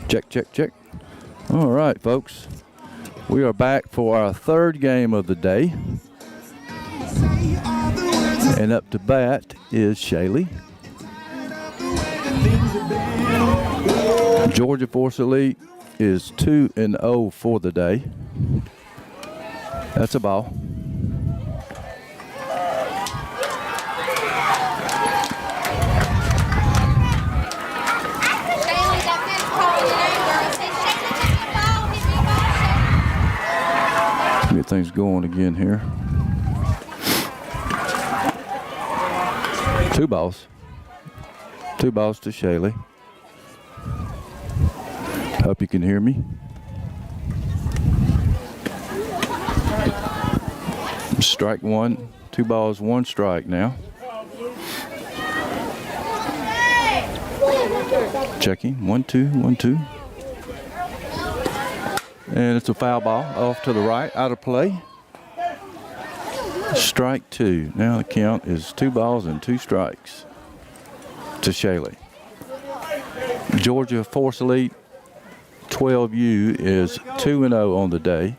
Check, check, check. All right, folks. We are back for our third game of the day. And up to bat is Shaley. Georgia Force Elite is 2-0 for the day. That's a ball. Get things going again here. 2 balls. 2 balls to Shaley. Hope you can hear me. Strike 1. 2 balls, 1 strike now. Checking. 1-2, 1-2. And it's a foul ball off to the right, out of play. Strike 2. Now the count is 2 balls and 2 strikes to Shaley. Georgia Force Elite 12U is 2-0 on the day.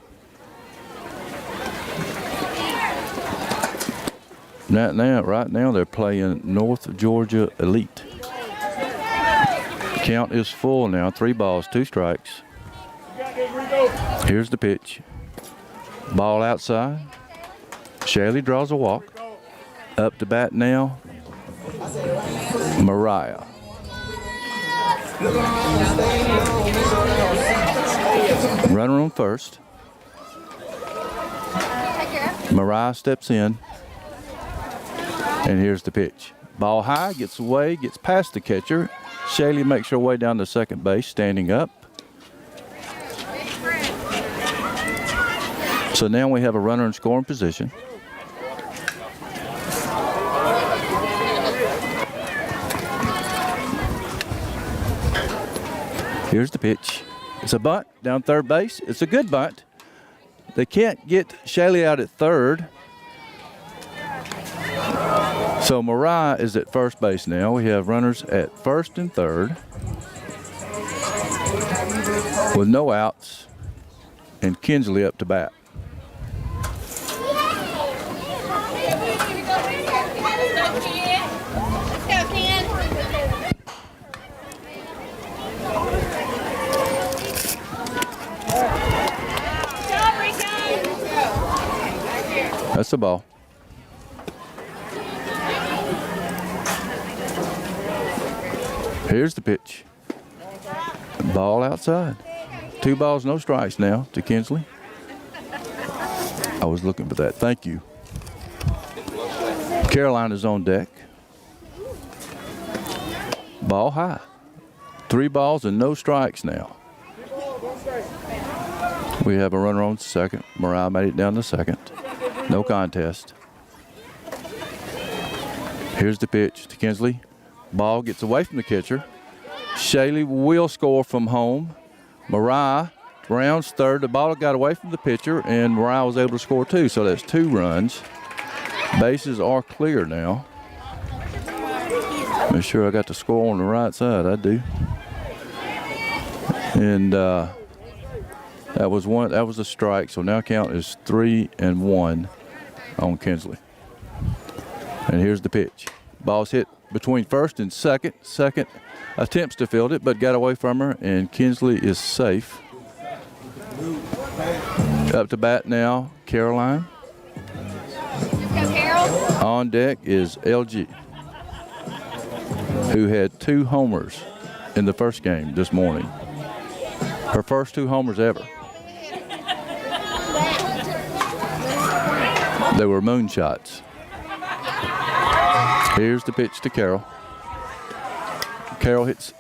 Right now they're playing North Georgia Elite. Count is full now. 3 balls, 2 strikes. Here's the pitch. Ball outside. Shaley draws a walk. Up to bat now, Mariah. Runner on first. Mariah steps in. And here's the pitch. Ball high, gets away, gets past the catcher. Shaley makes her way down to second base, standing up. So now we have a runner in scoring position. Here's the pitch. It's a bunt down third base. It's a good bunt. They can't get Shaley out at third. So Mariah is at first base now. We have runners at first and third with no outs, and Kinsley up to bat. That's the ball. Here's the pitch. Ball outside. 2 balls, no strikes now to Kinsley. I was looking for that. Thank you. Caroline is on deck. Ball high. 3 balls and no strikes now. We have a runner on second. Mariah made it down to second. No contest. Here's the pitch to Kinsley. Ball gets away from the catcher. Shaley will score from home. Mariah rounds third. The ball got away from the pitcher, and Mariah was able to score 2. So that's 2 runs. Bases are clear now. Make sure I got the score on the right side. I do. And that was a strike. So now count is 3-1 on Kinsley. And here's the pitch. Ball's hit between first and second. Second attempts to field it, but got away from her, and Kinsley is safe. Up to bat now, Caroline. On deck is LG, who had 2 homers in the first game this morning. Her first 2 homers ever. They were moonshots. Here's the pitch to Carroll. Carroll hits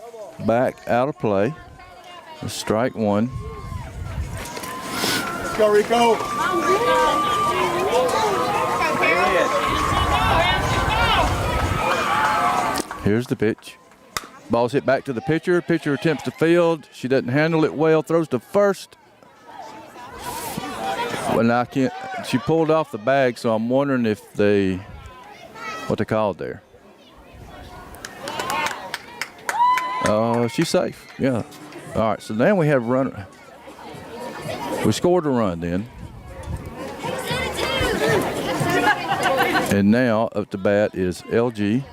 back out of play. Strike 1. Let's go, Rico. Here's the pitch. Ball's hit back to the pitcher. Pitcher attempts to field. She doesn't handle it well. Throws to first. Well, I can't. She pulled off the bag, so I'm wondering if what they called there. She's safe. Yeah. All right. So now we have runner. We scored a run then. And now up to bat is LG.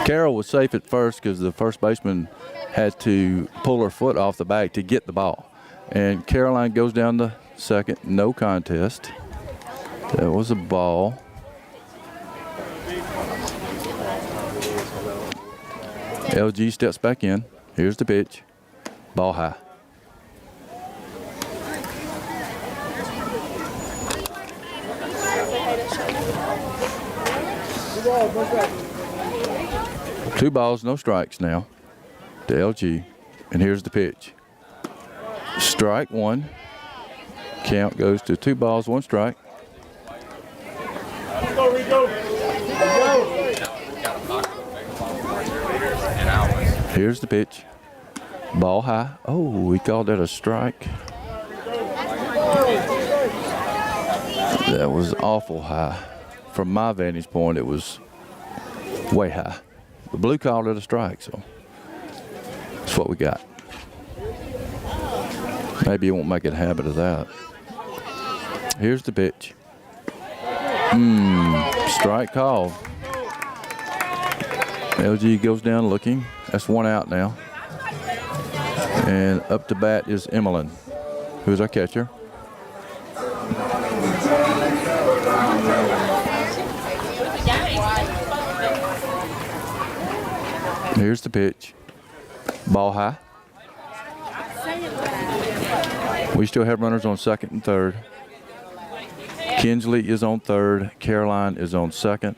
Carol was safe at first because the first baseman had to pull her foot off the bag to get the ball. And Caroline goes down to second, no contest. That was a ball. LG steps back in. Here's the pitch. Ball high. Two balls, no strikes now to LG. And here's the pitch. Strike one. Count goes to 2 balls, 1 strike. Here's the pitch. Ball high. Oh, we called that a strike. That was awful high. From my vantage point, it was way high. The blue called it a strike, so that's what we got. Maybe you won't make a habit of that. Here's the pitch. Strike called. LG goes down looking. That's 1 out now. And up to bat is Emmeline, who's our catcher. Here's the pitch. Ball high. We still have runners on second and third. Kinsley is on third. Caroline is on second.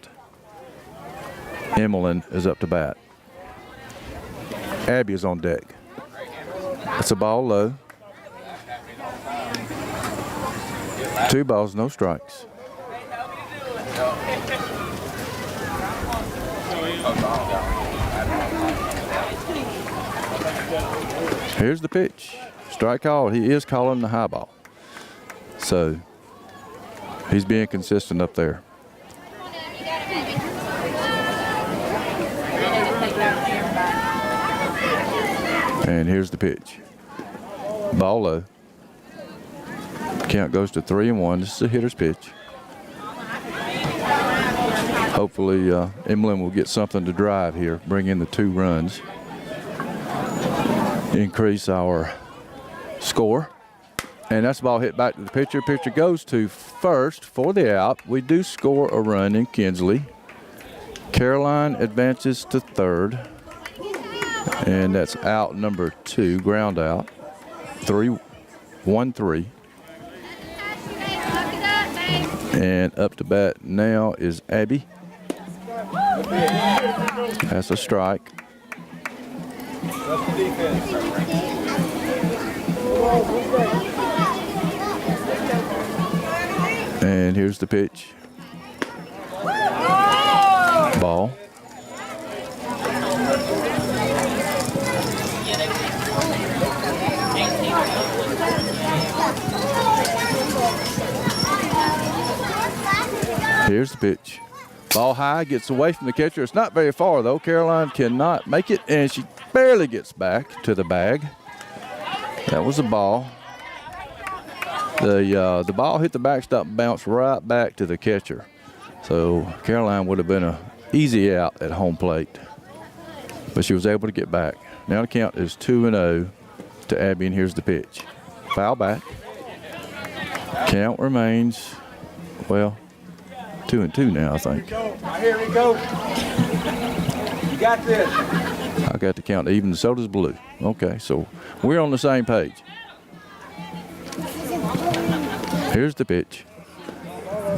Emmeline is up to bat. Abby is on deck. It's a ball low. 2 balls, no strikes. Here's the pitch. Strike call. He is calling the high ball. So he's being consistent up there. And here's the pitch. Ball low. Count goes to 3-1. This is a hitter's pitch. Hopefully Emmeline will get something to drive here, bring in the 2 runs, increase our score. And that's the ball hit back to the pitcher. Pitcher goes to first for the out. We do score a run in Kinsley. Caroline advances to third. And that's out number 2, ground out. 1-3. And up to bat now is Abby. That's a strike. And here's the pitch. Ball. Here's the pitch. Ball high, gets away from the catcher. It's not very far, though. Caroline cannot make it, and she barely gets back to the bag. That was a ball. The ball hit the backstop and bounced right back to the catcher. So Caroline would have been an easy out at home plate. But she was able to get back. Now the count is 2-0 to Abby, and here's the pitch. Foul back. Count remains, well, 2-2 now, I think. Here we go. You got this. I got the count even, so does Blue. Okay, so we're on the same page. Here's the pitch.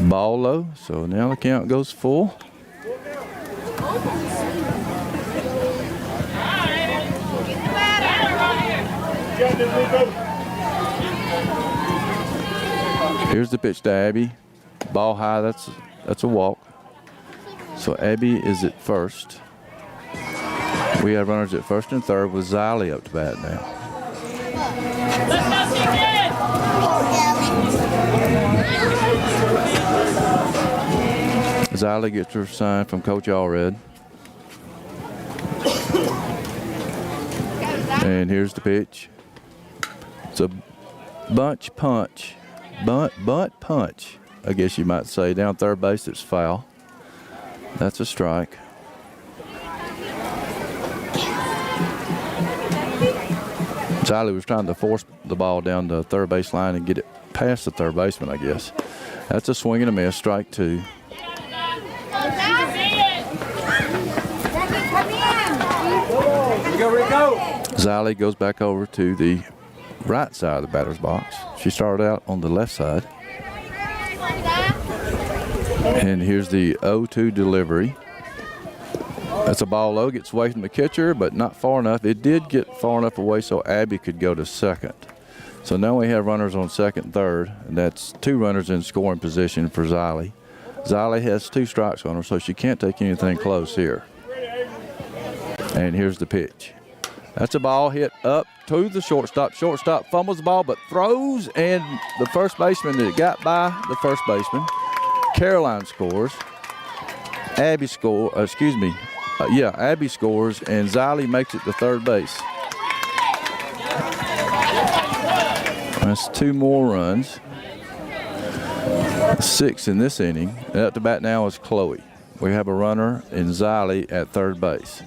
Ball low, so now the count goes full. Here's the pitch to Abby. Ball high, that's a walk. So Abby is at first. We have runners at first and third with Xylee up to bat now. Xylee gets her sign from Coach Allred. And here's the pitch. It's a bunt punch, I guess you might say. Down third base, it's foul. That's a strike. Xylee was trying to force the ball down the third base line and get it past the third baseman, I guess. That's a swing and a miss, strike 2. Here we go. Xylee goes back over to the right side of the batter's box. She started out on the left side. And here's the 0-2 delivery. That's a ball low, gets away from the catcher, but not far enough. It did get far enough away so Abby could go to second. So now we have runners on second and third, and that's 2 runners in scoring position for Xylee. Xylee has 2 strikes on her, so she can't take anything close here. And here's the pitch. That's a ball hit up to the shortstop. Shortstop fumbles the ball, but throws, and the first baseman that got by the first baseman. Caroline scores. Abby scores, Abby scores, and Xylee makes it to third base. That's 2 more runs. 6 in this inning. And up to bat now is Chloe. We have a runner in Xylee at third base.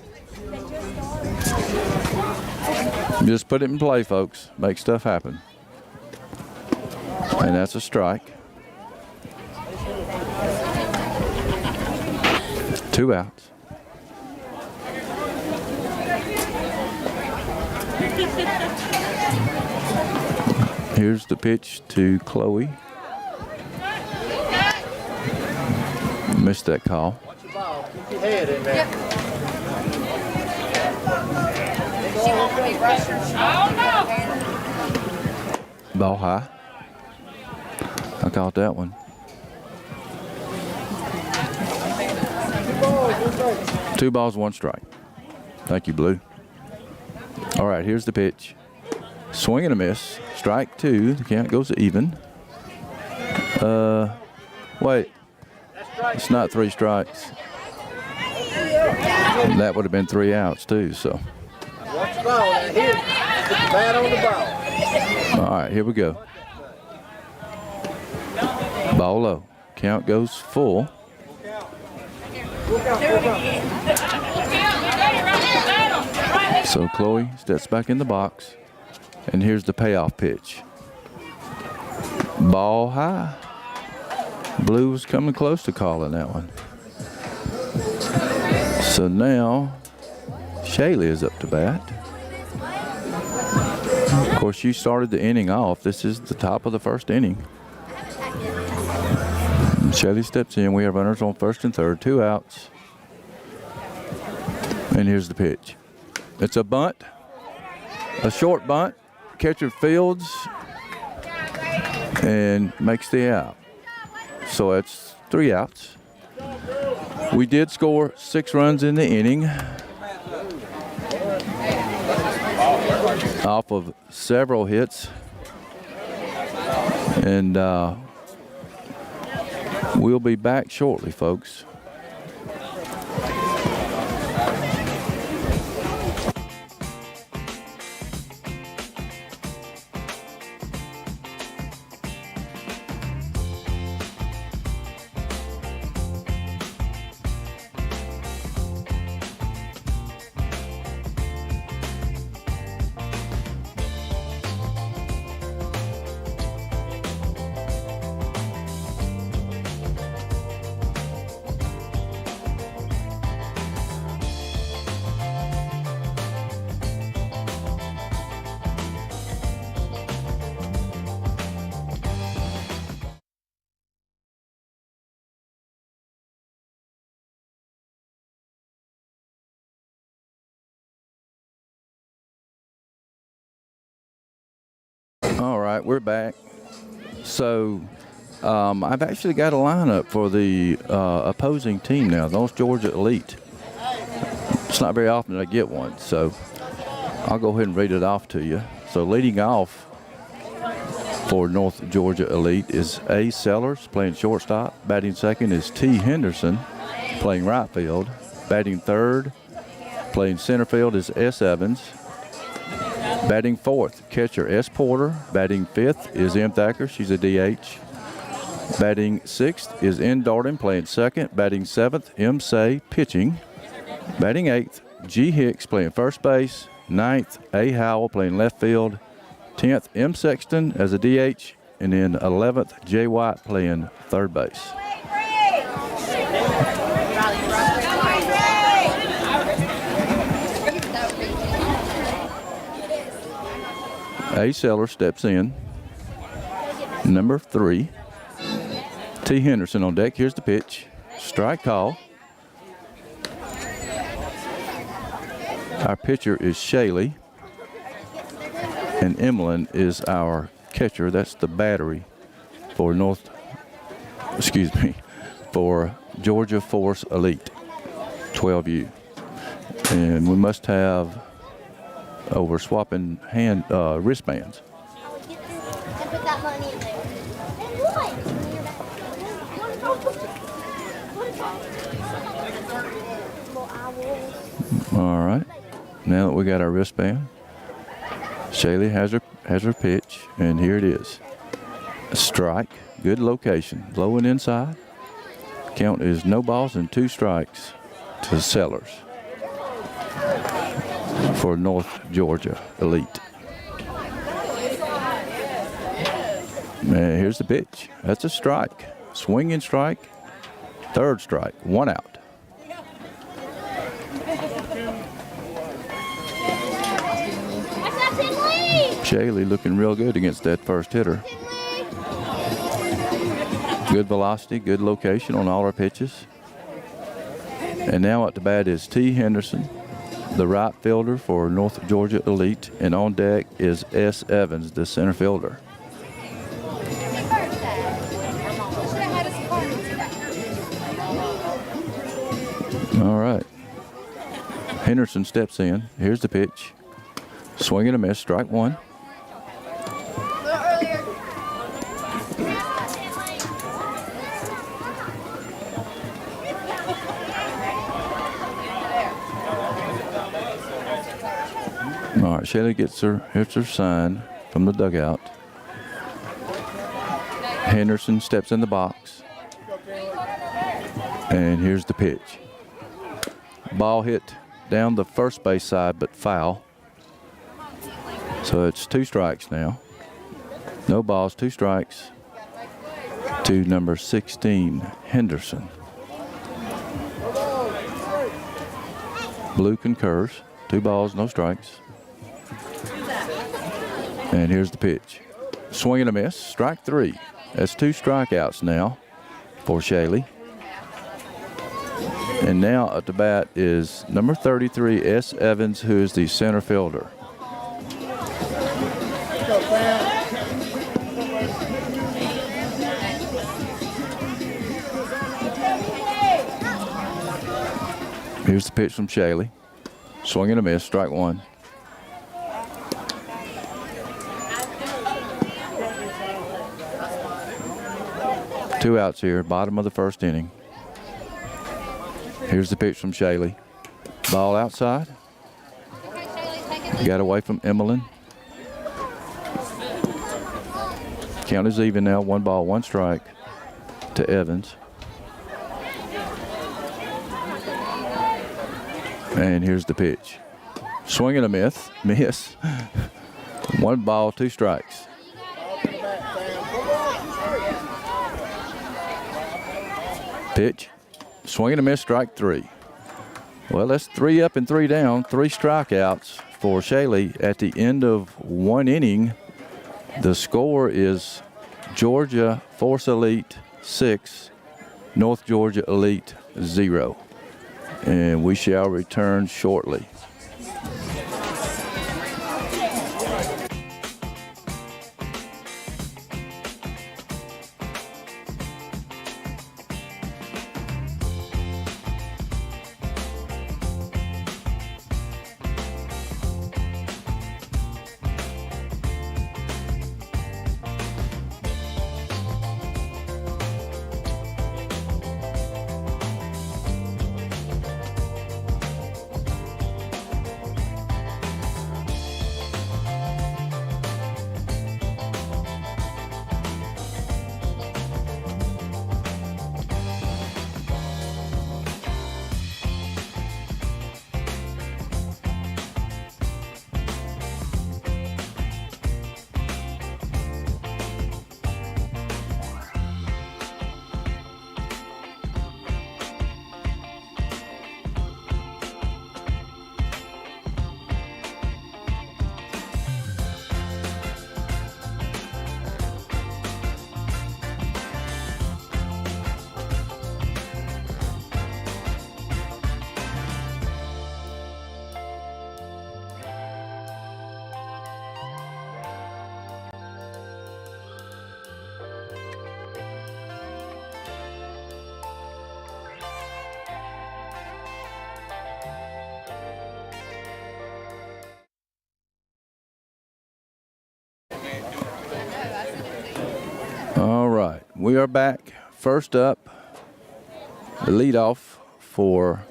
Just put it in play, folks. Make stuff happen. And that's a strike. 2 outs. Here's the pitch to Chloe. Missed that call. Watch your ball. Keep your head in there. Ball high. I caught that one. 2 balls, 1 strike. Thank you, Blue. All right, here's the pitch. Swing and a miss. Strike 2. The count goes to even. Wait. It's not 3 strikes. That would have been 3 outs too, so. Watch the ball. Now here. Put the bat on the ball. All right, here we go. Ball low. Count goes full. So Chloe steps back in the box, and here's the payoff pitch. Ball high. Blue was coming close to calling that one. So now Shaylee is up to bat. Of course, she started the inning off. This is the top of the first inning. Shaylee steps in. We have runners on first and third, 2 outs. And here's the pitch. It's a bunt, a short bunt. Catcher fields and makes the out. So it's 3 outs. We did score 6 runs in the inning off of several hits. And we'll be back shortly, folks. All right, we're back. So I've actually got a lineup for the opposing team now, North Georgia Elite. It's not very often that I get one, so I'll go ahead and read it off to you. So leading off for North Georgia Elite is A. Sellers playing shortstop. Batting second is T. Henderson playing right field. Batting third, playing center field is S. Evans. Batting fourth, catcher S. Porter. Batting fifth is M. Thacker. She's a DH. Batting sixth is N. Darden playing second. Batting seventh, M. Say pitching. Batting eighth, G. Hicks playing first base. Ninth, A. Howell playing left field. 10th, M. Sexton as a DH. And then 11th, J. White playing third base. A. Seller steps in. Number 3. T. Henderson on deck. Here's the pitch. Strike call. Our pitcher is Shaley. And Emlyn is our catcher. That's the battery for for Georgia Force Elite 12U. And we must have over swapping wristbands. All right. Now that we got our wristband, Shaley has her pitch, and here it is. A strike, good location, low and inside. Count is no balls and 2 strikes to Sellers for North Georgia Elite. And here's the pitch. That's a strike. Swing and strike. Third strike. 1 out. Shaley looking real good against that first hitter. Good velocity, good location on all our pitches. And now at the bat is T. Henderson, the right fielder for North Georgia Elite. And on deck is S. Evans, the center fielder. All right. Henderson steps in. Here's the pitch. Swing and a miss, strike 1. All right, Shaley hits her sign from the dugout. Henderson steps in the box. And here's the pitch. Ball hit down the first base side, but foul. So it's 2 strikes now. No balls, 2 strikes to number 16, Henderson. Blue concurs. 2 balls, no strikes. And here's the pitch. Swing and a miss, strike 3. That's 2 strikeouts now for Shaley. And now at the bat is number 33, S. Evans, who is the center fielder. Here's the pitch from Shaley. Swing and a miss, strike 1. Two outs here, bottom of the first inning. Here's the pitch from Shaley. Ball outside. Got away from Emlyn. Count is even now, 1 ball, 1 strike to Evans. And here's the pitch. Swing and a miss. 1 ball, 2 strikes. Pitch. Swing and a miss, strike 3. Well, that's 3 up and 3 down, 3 strikeouts for Shaley at the end of 1 inning. The score is Georgia Force Elite 6, North Georgia Elite 0. And we shall return shortly. we are back. First up, the leadoff for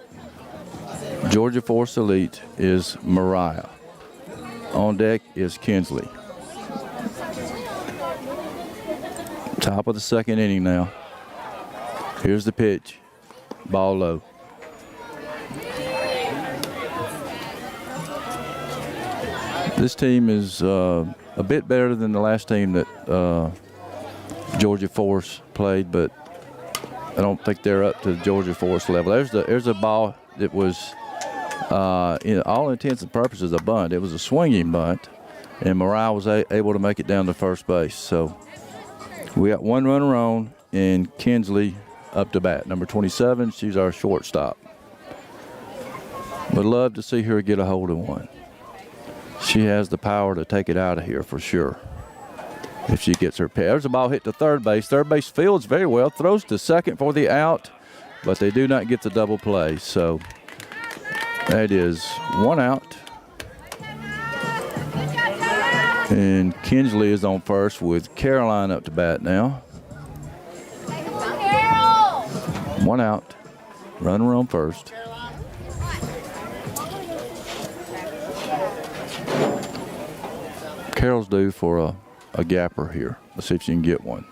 Georgia Force Elite is Mariah. On deck is Kinsley. Top of the second inning now. Here's the pitch. Ball low. This team is a bit better than the last team that Georgia Force played, but I don't think they're up to the Georgia Force level. There's a ball that was, in all intents and purposes, a bunt. It was a swinging bunt, and Mariah was able to make it down to first base. So we got one runner on, and Kinsley up to bat. Number 27, she's our shortstop. Would love to see her get a hold of one. She has the power to take it out of here for sure if she gets her pitch. There's a ball hit to third base. Third base fields very well, throws to second for the out, but they do not get the double play. So that is one out. And Kinsley is on first with Caroline up to bat now. One out. Runner on first. Carol's due for a gapper here. Let's see if she can get one.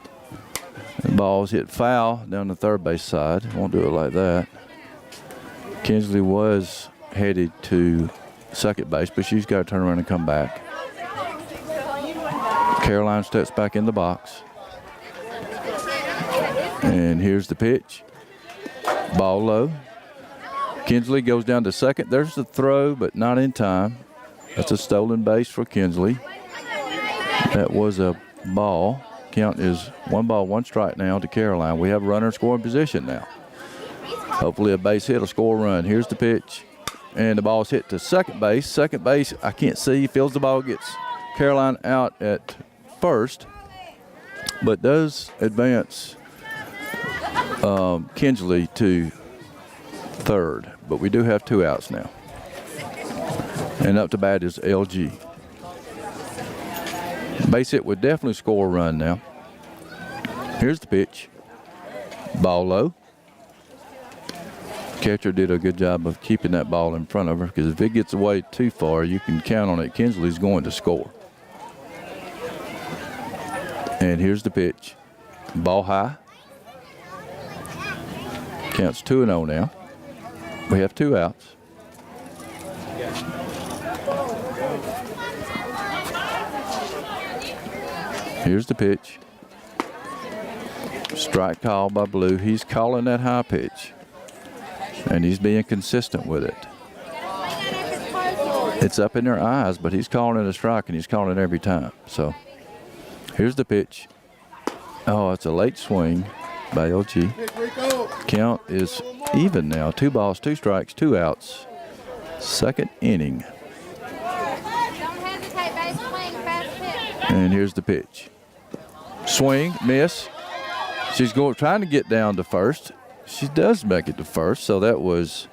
The ball's hit foul down the third base side. Won't do it like that. Kinsley was headed to second base, but she's got to turn around and come back. Caroline steps back in the box. And here's the pitch. Ball low. Kinsley goes down to second. There's the throw, but not in time. That's a stolen base for Kinsley. That was a ball. Count is 1 ball, 1 strike now to Caroline. We have a runner in scoring position now. Hopefully a base hit will score a run. Here's the pitch. And the ball's hit to second base. Second base, I can't see. Fields the ball, gets Caroline out at first, but does advance Kinsley to third. But we do have 2 outs now. And up to bat is LG. Base hit would definitely score a run now. Here's the pitch. Ball low. Catcher did a good job of keeping that ball in front of her, because if it gets away too far, you can count on it. Kinsley's going to score. And here's the pitch. Ball high. Counts 2-0 now. We have 2 outs. Here's the pitch. Strike call by Blue. He's calling that high pitch, and he's being consistent with it. It's up in their eyes, but he's calling it a strike, and he's calling it every time. So here's the pitch. Oh, it's a late swing by LG. Count is even now. 2 balls, 2 strikes, 2 outs. Second inning. And here's the pitch. Swing, miss. She's trying to get down to first. She does make it to first, so that was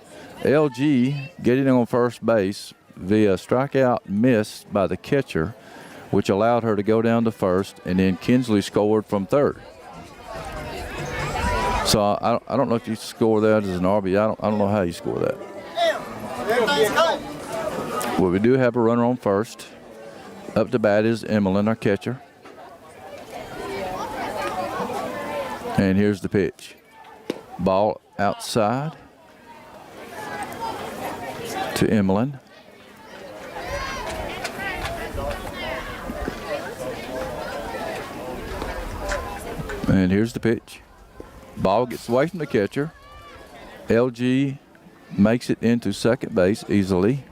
LG getting on first base via strikeout miss by the catcher, which allowed her to go down to first, and then Kinsley scored from third. So I don't know if you score that as an RB. I don't know how you score that. Well, we do have a runner on first. Up to bat is Emmeline, our catcher. And here's the pitch. Ball outside to Emmeline. And here's the pitch. Ball gets away from the catcher. LG makes it into second base easily.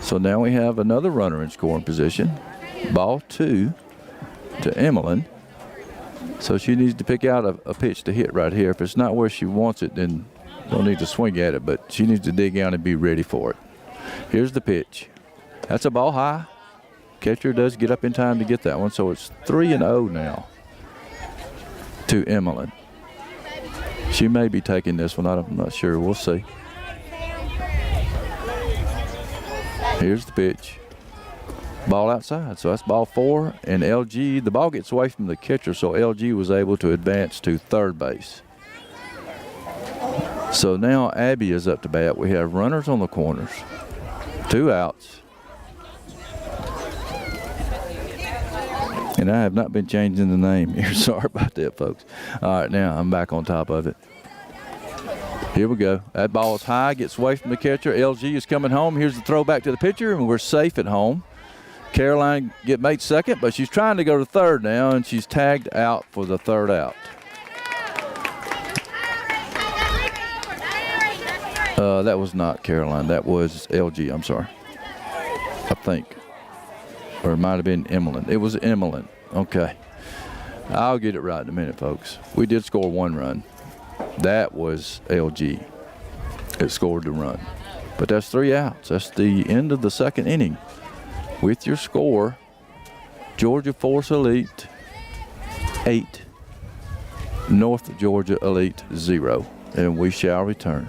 So now we have another runner in scoring position. Ball 2 to Emmeline. So she needs to pick out a pitch to hit right here. If it's not where she wants it, then don't need to swing at it, but she needs to dig out and be ready for it. Here's the pitch. That's a ball high. Catcher does get up in time to get that one, so it's 3-0 now to Emmeline. She may be taking this one. I'm not sure. We'll see. Here's the pitch. Ball outside. So that's ball 4. And LG, the ball gets away from the catcher, so LG was able to advance to third base. So now Abby is up to bat. We have runners on the corners. 2 outs. And I have not been changing the name here. Sorry about that, folks. All right, now I'm back on top of it. Here we go. That ball is high, gets away from the catcher. LG is coming home. Here's the throw back to the pitcher, and we're safe at home. Caroline made second, but she's trying to go to third now, and she's tagged out for the third out. That was not Caroline. That was LG. I'm sorry. I think. Or it might have been Emmeline. It was Emmeline. Okay. I'll get it right in a minute, folks. We did score 1 run. That was LG. It scored the run. But that's 3 outs. That's the end of the second inning. With your score, Georgia Force Elite 8, North Georgia Elite 0. And we shall return.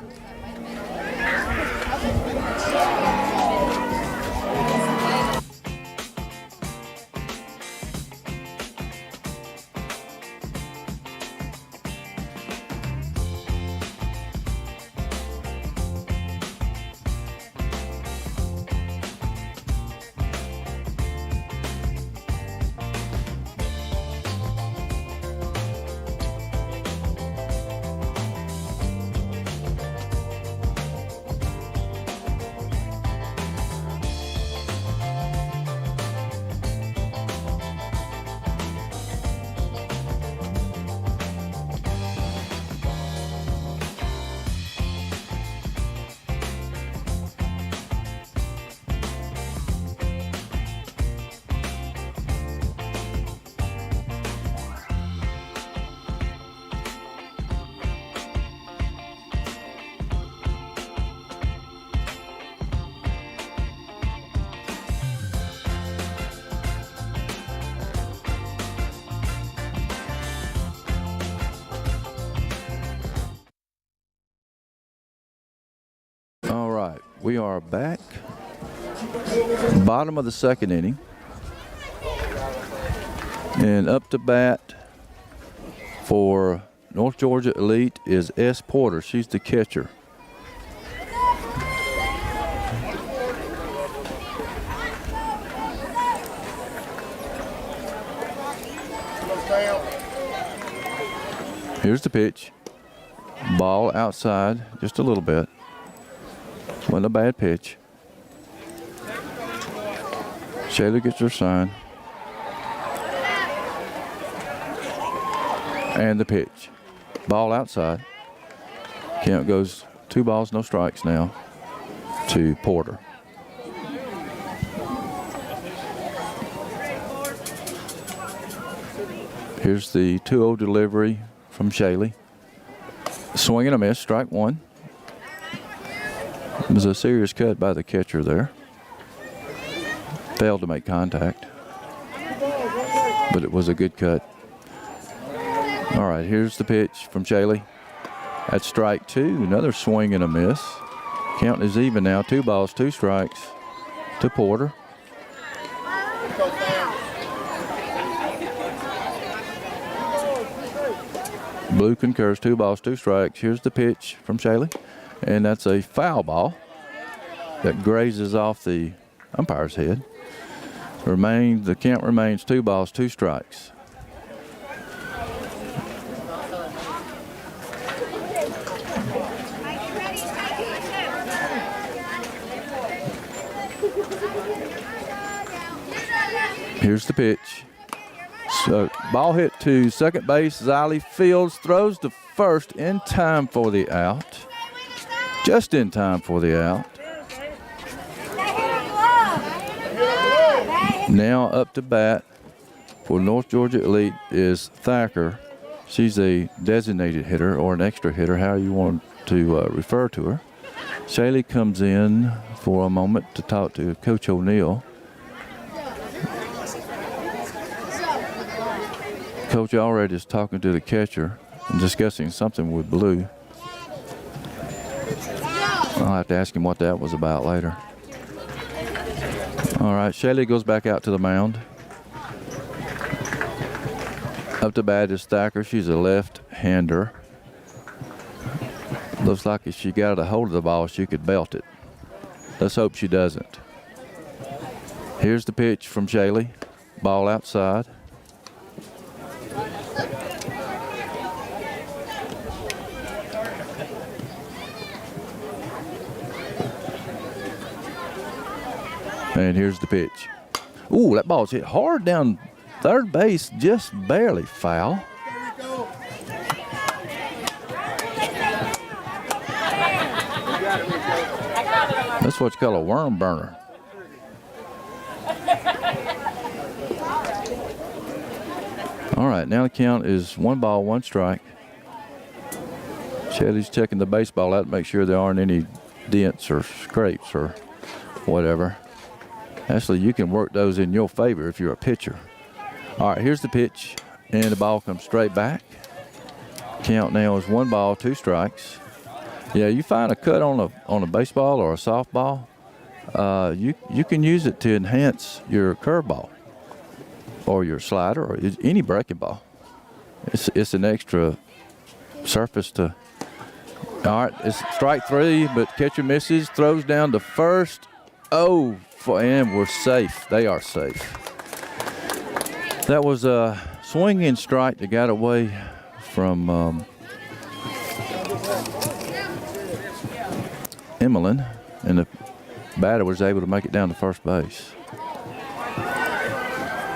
We are back. Bottom of the second inning. And up to bat for North Georgia Elite is S. Porter. She's the catcher. Here's the pitch. Ball outside just a little bit. Wasn't a bad pitch. Shayla gets her sign. And the pitch. Ball outside. Count goes 2 balls, no strikes now to Porter. Here's the 2-0 delivery from Shaylee. Swing and a miss, strike 1. It was a serious cut by the catcher there. Failed to make contact, but it was a good cut. All right, here's the pitch from Shaylee. That's strike 2, another swing and a miss. Count is even now, 2 balls, 2 strikes to Porter. Blue concurs, 2 balls, 2 strikes. Here's the pitch from Shaylee. And that's a foul ball that grazes off the umpire's head. The count remains 2 balls, 2 strikes. Here's the pitch. So ball hit to second base. Xylee Fields throws to first in time for the out. Just in time for the out. Now up to bat for North Georgia Elite is Thacker. She's a designated hitter or an extra hitter, however you want to refer to her. Shaylee comes in for a moment to talk to Coach O'Neill. Coach Allred is talking to the catcher and discussing something with Blue. I'll have to ask him what that was about later. All All right, Shaylee goes back out to the mound. Up to bat is Thacker. She's a left-hander. Looks like if she got a hold of the ball, she could belt it. Let's hope she doesn't. Here's the pitch from Shaylee. Ball outside. And here's the pitch. Ooh, that ball's hit hard down third base, just barely foul. That's what's called a worm burner. All right, now the count is 1 ball, 1 strike. Shaylee's checking the baseball out to make sure there aren't any dents or scrapes or whatever. Actually, you can work those in your favor if you're a pitcher. All right, here's the pitch, and the ball comes straight back. Count now is 1 ball, 2 strikes. Yeah, you find a cut on a baseball or a softball, you can use it to enhance your curveball or your slider or any breaking ball. It's an extra surface to. All right, it's strike 3, but catcher misses, throws down to first. Oh, and we're safe. They are safe. That was a swinging strike that got away from Emmeline, and the batter was able to make it down to first base.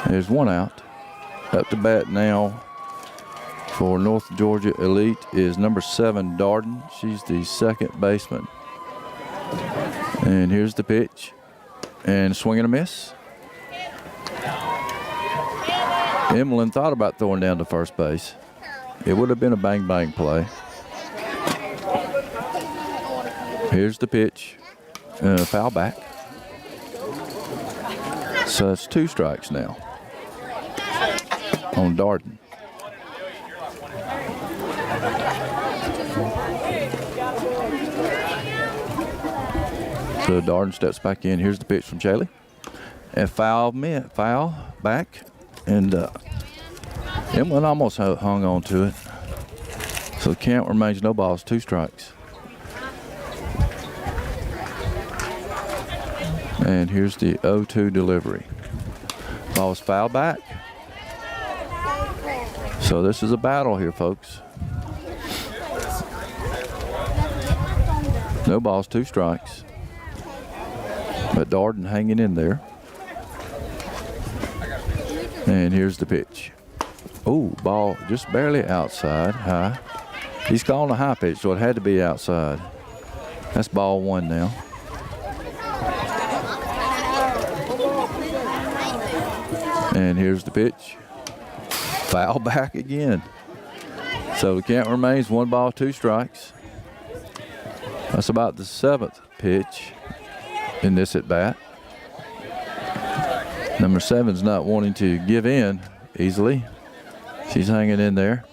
There's 1 out. Up to bat now for North Georgia Elite is number 7, Darden. She's the second baseman. And here's the pitch. And swing and a miss. Emmeline thought about throwing down to first base. It would have been a bang-bang play. Here's the pitch. Foul back. So it's 2 strikes now on Darden. So Darden steps back in. Here's the pitch from Shaylee. And foul back. And Emmeline almost hung on to it. So the count remains no balls, 2 strikes. And here's the 0-2 delivery. Ball's foul back. So this is a battle here, folks. No balls, 2 strikes. But Darden hanging in there. And here's the pitch. Oh, ball just barely outside, high. He's calling a high pitch, so it had to be outside. That's ball 1 now. And here's the pitch. Foul back again. So the count remains 1 ball, 2 strikes. That's about the 7th pitch in this at bat. Number 7's not wanting to give in easily. She's hanging in there.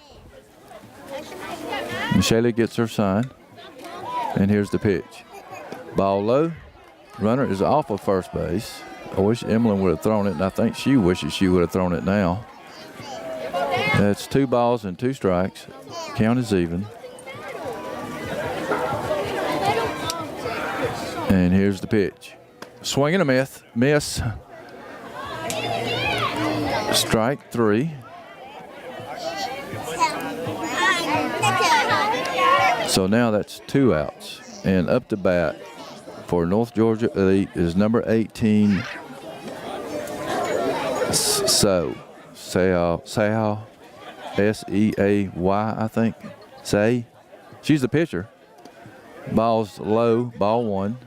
And Shaylee gets her sign. And here's the pitch. Ball low. Runner is off of first base. I wish Emmeline would have thrown it, and I think she wishes she would have thrown it now. That's 2 balls and 2 strikes. Count is even. And here's the pitch. Swing and a miss. Strike 3. So now that's 2 outs. And up to bat for North Georgia Elite is number 18, Seay, S-E-A-Y, I think. Say. She's the pitcher. Ball's low, ball 1.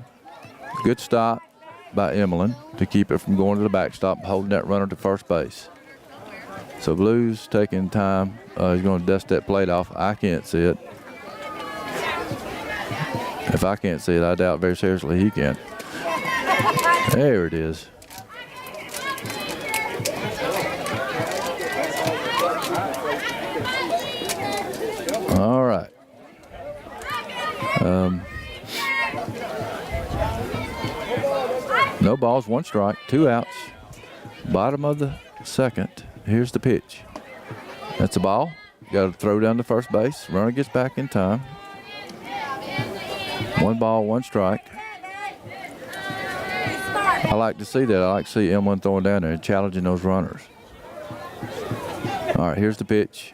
Good stop by Emmeline to keep it from going to the backstop, holding that runner to first base. So Blues taking time. He's going to dust that plate off. I can't see it. If I can't see it, I doubt very seriously he can. There it is. All right. No balls, 1 strike, 2 outs. Bottom of the second. Here's the pitch. That's a ball. Got to throw down to first base. Runner gets back in time. 1 ball, 1 strike. I like to see that. I like to see M1 throwing down there and challenging those runners. All right, here's the pitch.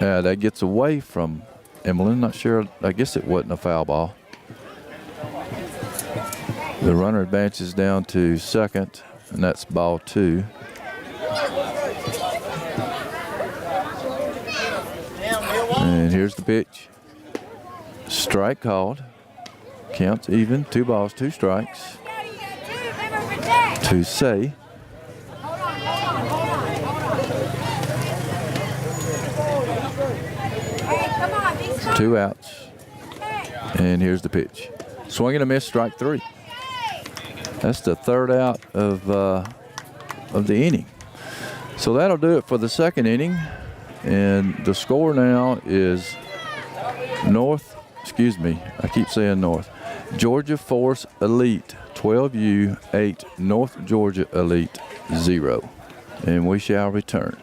That gets away from Emlyn. Not sure. I guess it wasn't a foul ball. The runner advances down to second, and that's ball 2. And here's the pitch. Strike called. Counts even. 2 balls, 2 strikes. To say. Two outs. And here's the pitch. Swing and a miss, strike 3. That's the 3rd out of the inning. So that'll do it for the 2nd inning. And the score now is I keep saying North. Georgia Force Elite 12U 8, North Georgia Elite 0. And we shall return.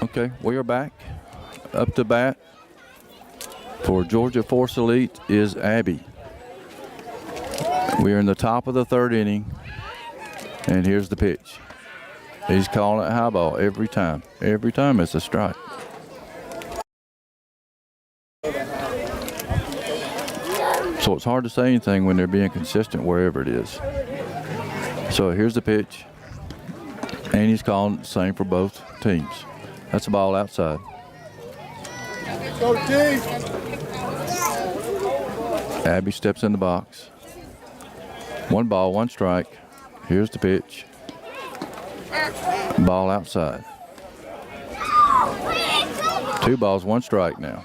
Okay, we are back. Up to bat for Georgia Force Elite is Abby. We are in the top of the 3rd inning, and here's the pitch. He's calling it high ball every time. Every time it's a strike. So it's hard to say anything when they're being consistent wherever it is. So here's the pitch, and he's calling the same for both teams. That's a ball outside. Abby steps in the box. 1 ball, 1 strike. Here's the pitch. Ball outside. 2 balls, 1 strike now.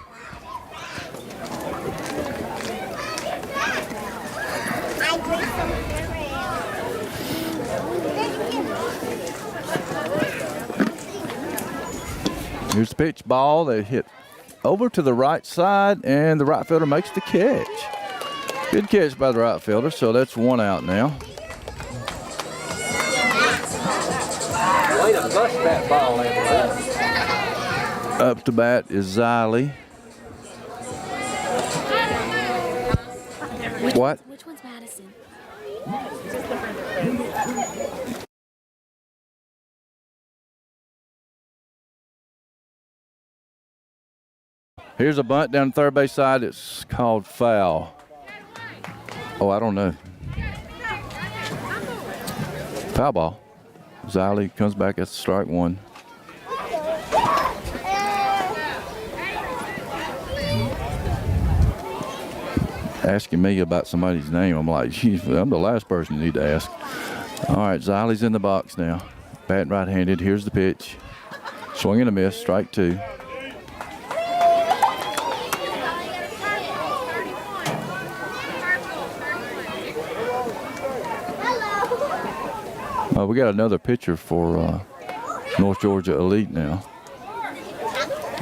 Here's the pitch, ball. They hit over to the right side, and the right fielder makes the catch. Good catch by the right fielder, so that's 1 out now. Way to bust that ball in. Up to bat is Xylee. What? Which one's Madison? Here's a bunt down the 3rd base side. It's called foul. Oh, I don't know. Foul ball. Ziley comes back at strike one. Asking me about somebody's name, I'm like, geez, I'm the last person you need to ask. All right, Ziley's in the box now. Batting right-handed. Here's the pitch. Swing and a miss. Strike two. We got another pitcher for North Georgia Elite now.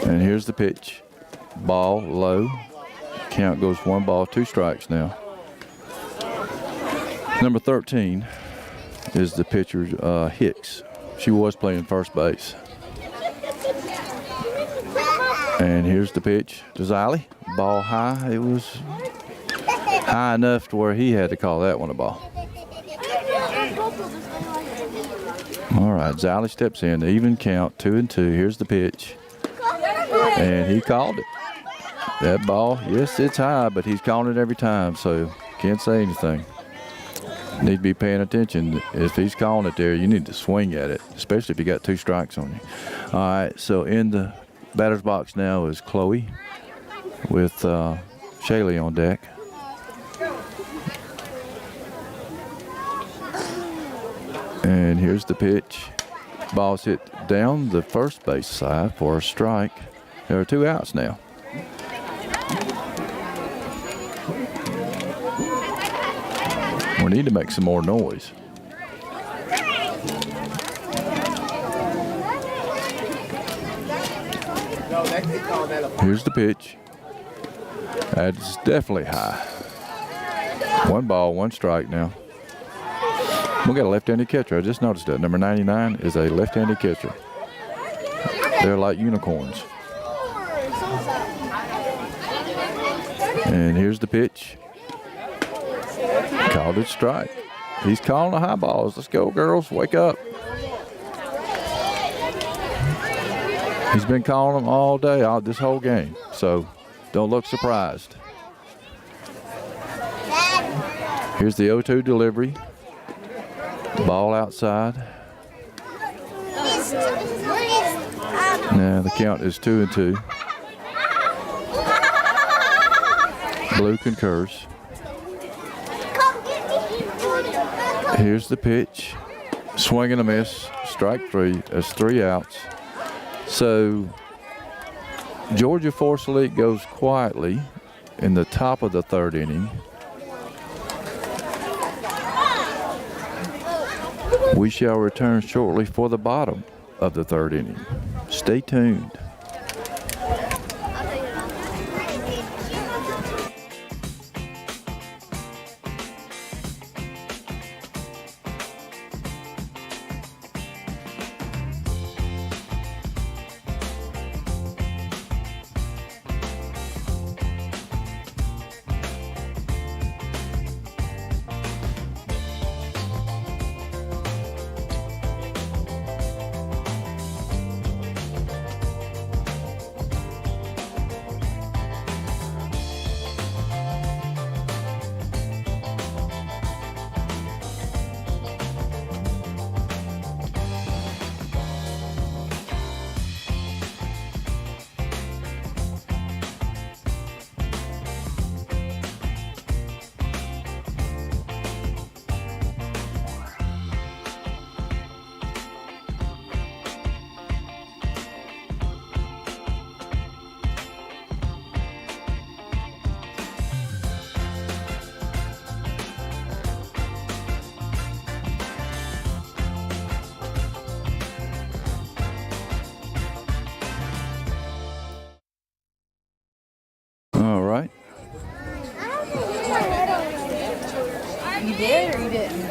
And here's the pitch. Ball low. Count goes 1 ball, 2 strikes now. Number 13 is the pitcher, Hicks. She was playing first base. And here's the pitch to Ziley. Ball high. It was high enough to where he had to call that one a ball. All right, Ziley steps in. Even count, 2-2. Here's the pitch. And he called it. That ball, yes, it's high, but he's calling it every time, so can't say anything. Need to be paying attention. If he's calling it there, you need to swing at it, especially if you got 2 strikes on you. All right, so in the batter's box now is Chloe with Shaylee on deck. And here's the pitch. Ball's hit down the first base side for a strike. There are 2 outs now. We need to make some more noise. Here's the pitch. That's definitely high. 1 ball, 1 strike now. We got a left-handed catcher. I just noticed that. Number 99 is a left-handed catcher. They're like unicorns. And here's the pitch. Called it strike. He's calling the high balls. Let's go, girls. Wake up. He's been calling them all day, this whole game. So don't look surprised. Here's the 0-2 delivery. Ball outside. Now the count is 2-2. Blue concurs. Here's the pitch. Swing and a miss. Strike 3. That's 3 outs. So Georgia Force Elite goes quietly in the top of the 3rd inning. We shall return shortly for the bottom of the 3rd inning. Stay tuned. All right. You did or you didn't?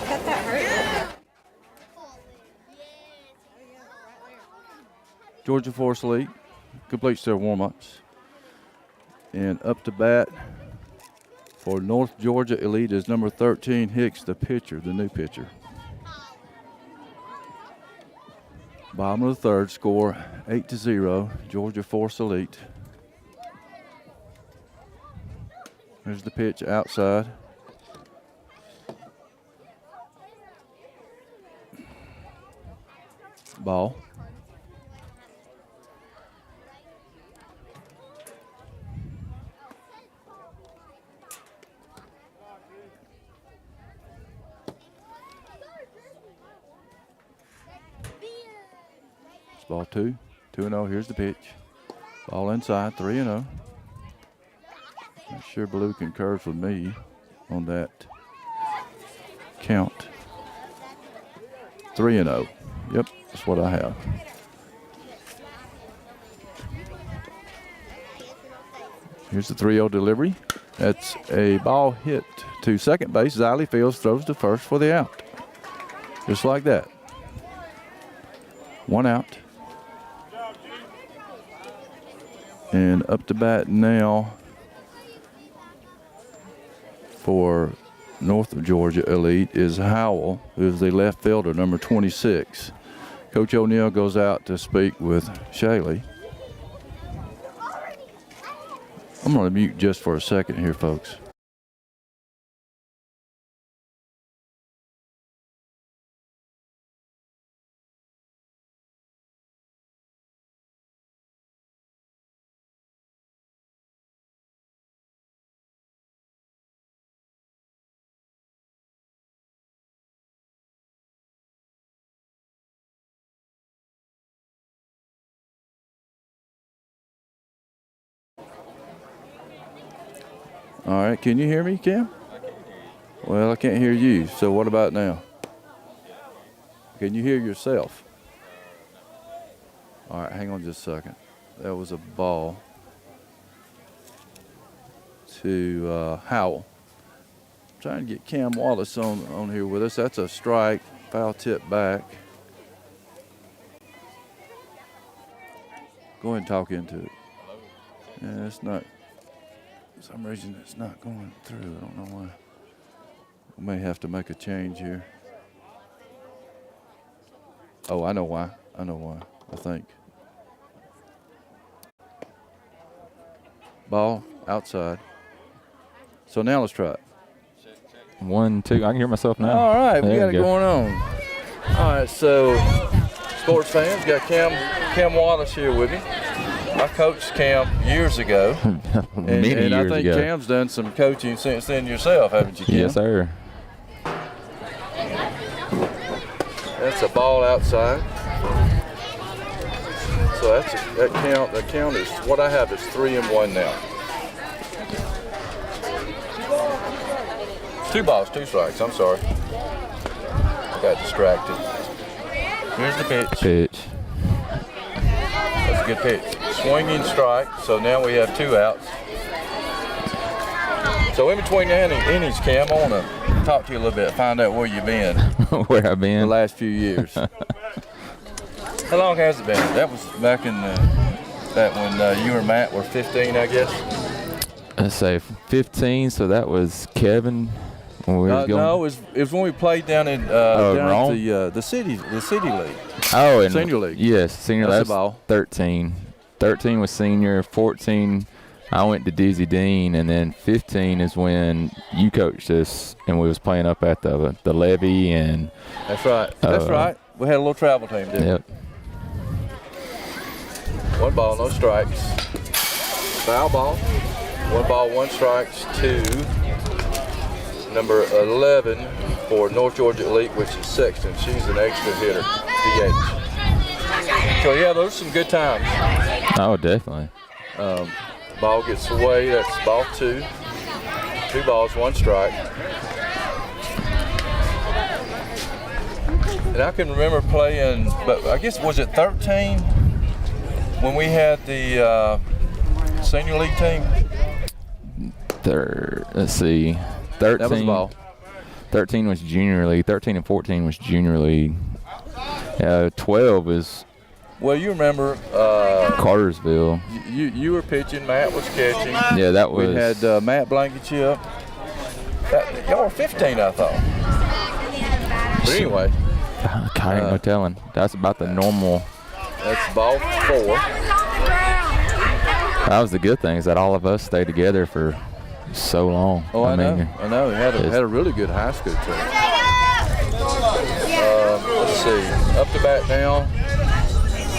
Cut that hurt. Georgia Force Elite completes their warm-ups. And up to bat for North Georgia Elite is number 13, Hicks, the pitcher, the new pitcher. Bottom of the 3rd, score 8-0, Georgia Force Elite. There's the pitch outside. Ball. It's ball 2. 2-0. Here's the pitch. Ball inside. 3-0. Not sure Blue concurs with me on that count. 3-0. Yep, that's what I have. Here's the 3-0 delivery. That's a ball hit to second base. Xylee Fields throws to first for the out. Just like that. 1 out. And up to bat now for North of Georgia Elite is Howell, who's the left fielder, number 26. Coach O'Neill goes out to speak with Shaylee. I'm going to mute just for a second here, folks. All right, can you hear me, Cam? Well, I can't hear you, so what about now? Can you hear yourself? All right, hang on just a second. That was a ball to Howell. Trying to get Cam Wallace on here with us. That's a strike, foul tip back. Go ahead and talk into it. Yeah, it's not. For some reason it's not going through. I don't know why. We may have to make a change here. Oh, I know why. I think. Ball outside. So now let's try it. 1, 2. I can hear myself now. All right, we There got we it go. going on. All right, so sports fans, got Cam Wallace here with me. I coached Cam years ago. Many and I years think ago. Cam's done some coaching since then yourself, haven't you, Cam? Yes, sir. That's a ball outside. So that count is, what I have is 3-1 now. 2 balls, 2 strikes, I'm sorry. Got distracted. Here's the pitch. Pitch. That's a good pitch. Swinging strike, so now we have 2 outs. So in between the innings, Cam, I want to talk to you a little bit, find out where you've been Where I've the been. last few years. How long has it been? That was back in that when you and Matt were 15, I guess. Let's say 15, so that was Kevin. When we was going. No, it was when we played down in Rome? at the city league. Oh, and Senior league. Yes, senior. That's That's the ball. 13. 13 was senior. 14, I went to Dizzy Dean, and then 15 is when you coached us, and we was playing up at the levee, and That's right. That's right. We had a little travel team, didn't yep. we? 1 ball, no strikes. Foul ball. 1 ball, 1 strikes to number 11 for North Georgia Elite, which is Sexton. She's an extra hitter, DH. So yeah, those are some good times. Oh, definitely. Ball gets away. That's ball 2. 2 balls, 1 strike. And I can remember playing, but I guess was it 13 when we had the senior league team? Let's see. 13. That was a ball. 13 was junior league. 13 and 14 was junior league. 12 is Well, you remember Cartersville. you were pitching, Matt was catching. Yeah, that was. We had Matt Blankenship. Y'all were 15, I thought. But anyway, I ain't no telling. That's about the normal. that's ball 4. That was the good thing, is that all of us stayed together for so long. Oh, I know. mean, I know. He had a really good high school team. Let's see. Up to bat now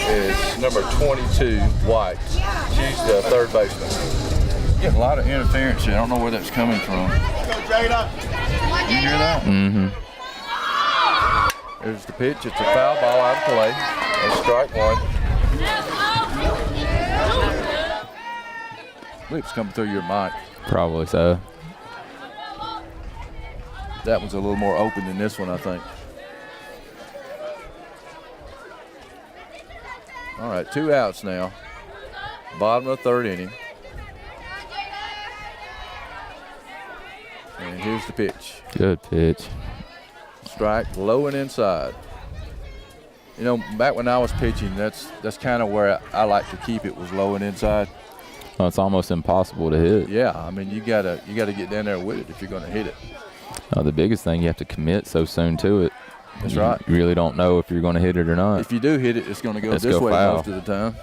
is number 22, White. She's the third baseman. Getting a lot of interference here. I don't know where that's coming from. You hear that? Mm-hmm. There's the pitch. It's a foul ball out of play. That's strike one. I believe it's coming through your mic. Probably so. That one's a little more open than this one, I think. All right, 2 outs now. Bottom of the third inning. And here's the pitch. Good pitch. Strike, low and inside. You know, back when I was pitching, that's kind of where I like to keep it, was low and inside. Well, it's almost impossible to hit. Yeah, I mean, you gotta get down there with it if you're going to hit it. The biggest thing, you have to commit so soon to it. That's you right. You really don't know if you're going to hit it or not. If you do hit it, it's going to go Let's this go way foul. most of the time,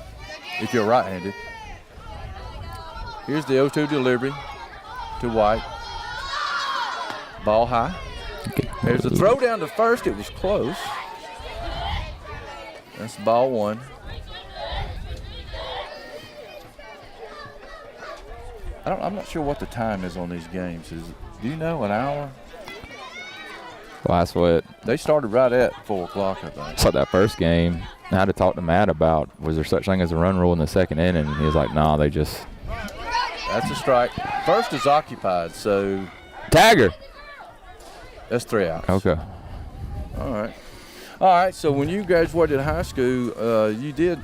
if you're right-handed. Here's the 0-2 delivery to White. Ball high. There's a throw down to first. It was close. That's ball one. I'm not sure what the time is on these games. Do you know, an hour? Well, that's what. They started right at 4 o'clock, I think. So that first game, I had to talk to Matt about, was there such thing as a run rule in the second inning? And he was like, nah, they just. That's a strike. First is occupied, so Tagger! that's 3 outs. Okay. All right. So when you graduated high school, you did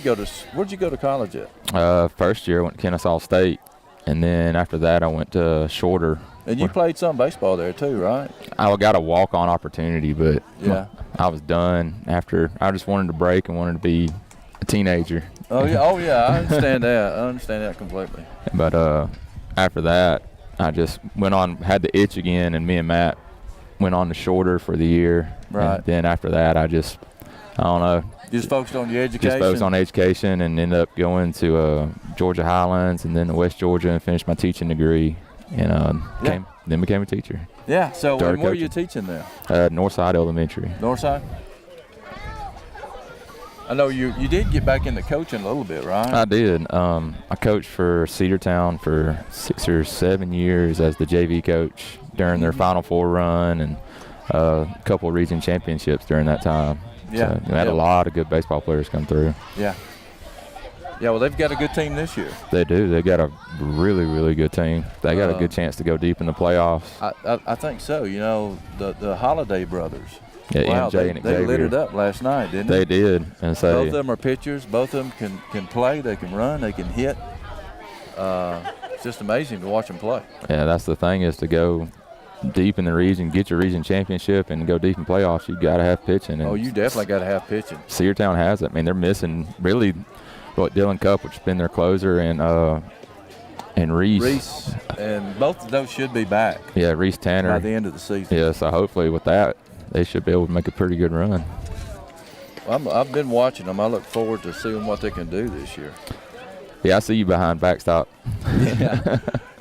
go to. Where'd you go to college at? First year, I went to Kennesaw State. And then after that, I went to Shorter. And you played some baseball there too, right? I got a walk-on opportunity, but Yeah. I was done after. I just wanted to break and wanted to be a teenager. Oh yeah. I understand that. I understand that completely. But after that, I just went on, had the itch again, and me and Matt went on to Shorter for the year. Right. And then after that, I don't know. Just focused on your education. Just focused on education and ended up going to Georgia Highlands and then to West Georgia and finished my teaching degree. And then became a teacher. Yeah. So Started where were you coaching. teaching there? Northside Elementary. Northside. I know you did get back into coaching a little bit, right? I did. I coached for Cedartown for 6 or 7 years as the JV coach during their Final Four run and a couple of region championships during that time. Yeah. So we had a lot of good baseball players come through. Yeah. Yeah, well, they've got a good team this year. They do. They got a really, really good team. They got a good chance to go deep in the playoffs. I think so. You know, the Holiday brothers. Yeah, Wow, MJ and they lit Xavier. it up last night, didn't They did. And so Both of them are pitchers. Both of them can play. They can run. They can hit. It's just amazing to watch them play. yeah, that's the thing, is to go deep in the region, get your region championship, and go deep in playoffs. You got to have pitching. And Oh, you definitely got to have pitching. Cedartown has it. I mean, they're missing really Dylan Cup, which has been their closer, and Reese. Reese and both of those should be back Yeah, Reese by Tanner. the end of the season. Yeah, so hopefully with that, they should be able to make a pretty good run. I've been watching them. I look forward to seeing what they can do this year. Yeah, I see you behind backstop.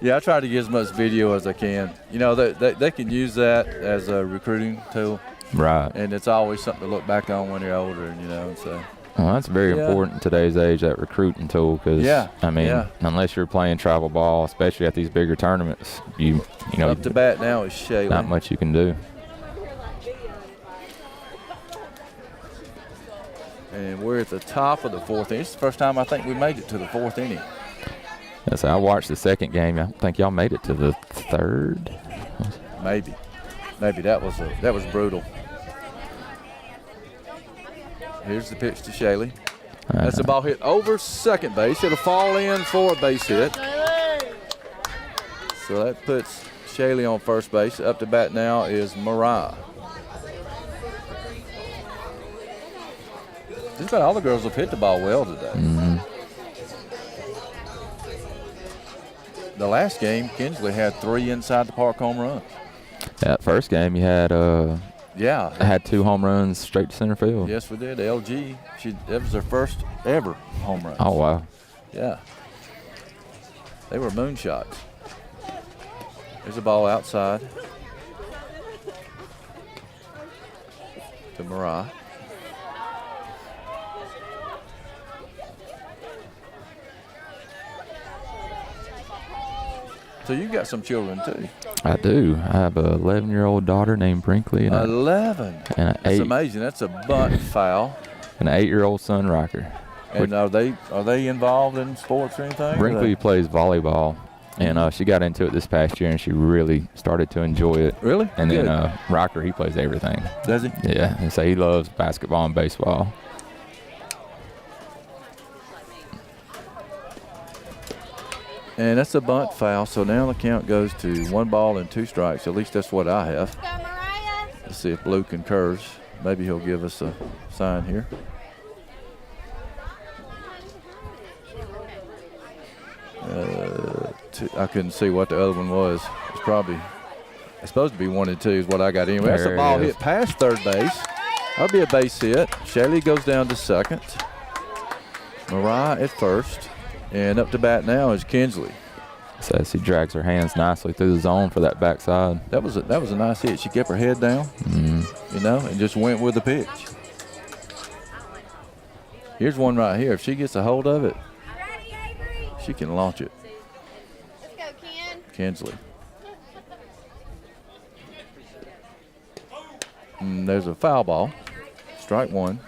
Yeah, I try to get as much video as I can. You know, they can use that as a recruiting tool, Right. and it's always something to look back on when you're older. And so Well, that's very Yeah. important in today's age, that recruiting tool, because Yeah, I mean, yeah. unless you're playing travel ball, especially at these bigger tournaments, you know, up to bat now is Shaylee. not much you can do. And we're at the top of the fourth inning. It's the first time I think we made it to the fourth inning. Yeah, so I watched the second game. I think y'all made it to the third. Maybe that was brutal. Here's the pitch to Shaylee. That's a ball hit over second base. It'll fall in for a base hit. So that puts Shaylee on first base. Up to bat now is Mariah. Just about all the girls have hit the ball well today. Mm-hmm. The last game, Kinsley had 3 inside the park home runs. That first game, you had Yeah. had 2 home runs straight to center field. Yes, we did. LG, that was their first ever home run. Oh wow. Yeah. They were moonshots. There's a ball outside. to Mariah. So you got some children too. I do. I have a 11-year-old daughter named Brinkley and 11. and That's an amazing. That's a bunt foul. 8-year-old son, Riker. And are they involved in sports or anything? Brinkley plays volleyball, and she got into it this past year, and she really started to enjoy it. Really? And Good. then Riker, he plays everything. Does he? Yeah, and so he loves basketball and baseball. And that's a bunt foul. So now the count goes to 1 ball and 2 strikes. At least that's what I have. Go, Mariah. Let's see if Blue concurs. Maybe he'll give us a sign here. I couldn't see what the other one was. It's supposed to be 1 and 2 is what I got anyway. That's There a ball it is. hit past third base. That'll be a base hit. Shaylee goes down to second. Mariah at first. And up to bat now is Kinsley. So as he drags her hands nicely through the zone for that backside. That was a nice hit. She kept her head down, and just went with the pitch. Here's one right here. If she gets a hold of it, Ready, Avery? she can launch it. Let's go, Ken. Kinsley. And there's a foul ball. Strike 1.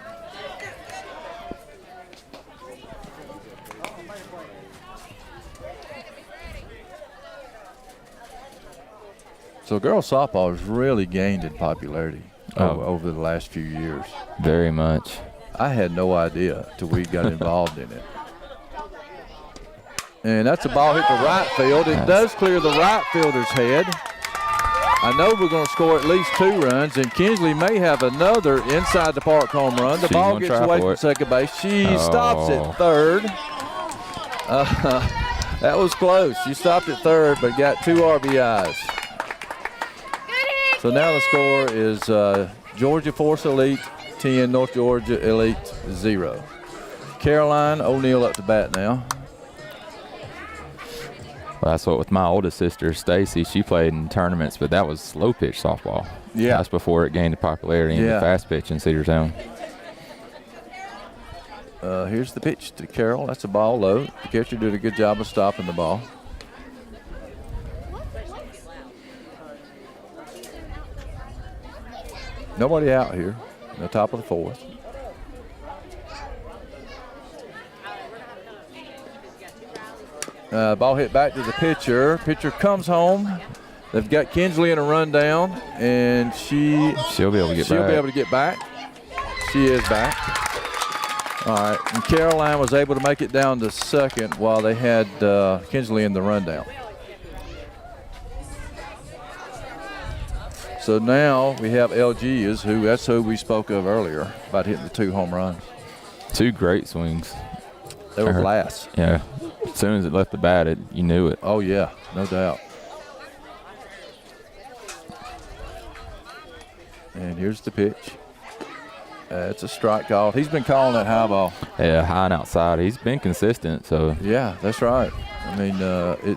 So girls softball has really gained in popularity over the last few years. Very much. I had no idea till we got involved in it. And that's a ball hit to right field. It does clear the right fielder's head. I know we're going to score at least 2 runs, and Kinsley may have another inside the park home run. The She's ball gonna gets try away for from it. second base. She stops Oh. at third. That was close. She stopped at third, but got 2 RBIs. So now the score is Georgia Force Elite 10, North Georgia Elite 0. Caroline O'Neill up to bat now. Well, that's what with my oldest sister, Stacy, she played in tournaments, but that was slow pitch softball. Yeah. That's before it gained popularity in Yeah. the fast pitch in Cedar Town. Here's the pitch to Carroll. That's a ball low. The catcher did a good job of stopping the ball. Nobody out here in the top of the 4th. Ball hit back to the pitcher. Pitcher comes home. They've got Kinsley in a rundown, and She'll be able to get she'll back. be able to get back. She is back. All right, and Caroline was able to make it down to second while they had Kinsley in the rundown. So now we have LG that's who we spoke of earlier about hitting the 2 home runs. 2 great swings. They were I heard- blasts. Yeah. As soon as it left the bat, you knew it. Oh yeah, no doubt. And here's the pitch. It's a strike call. He's been calling that high ball. Yeah, high and outside. He's been consistent, so Yeah, that's right. I mean,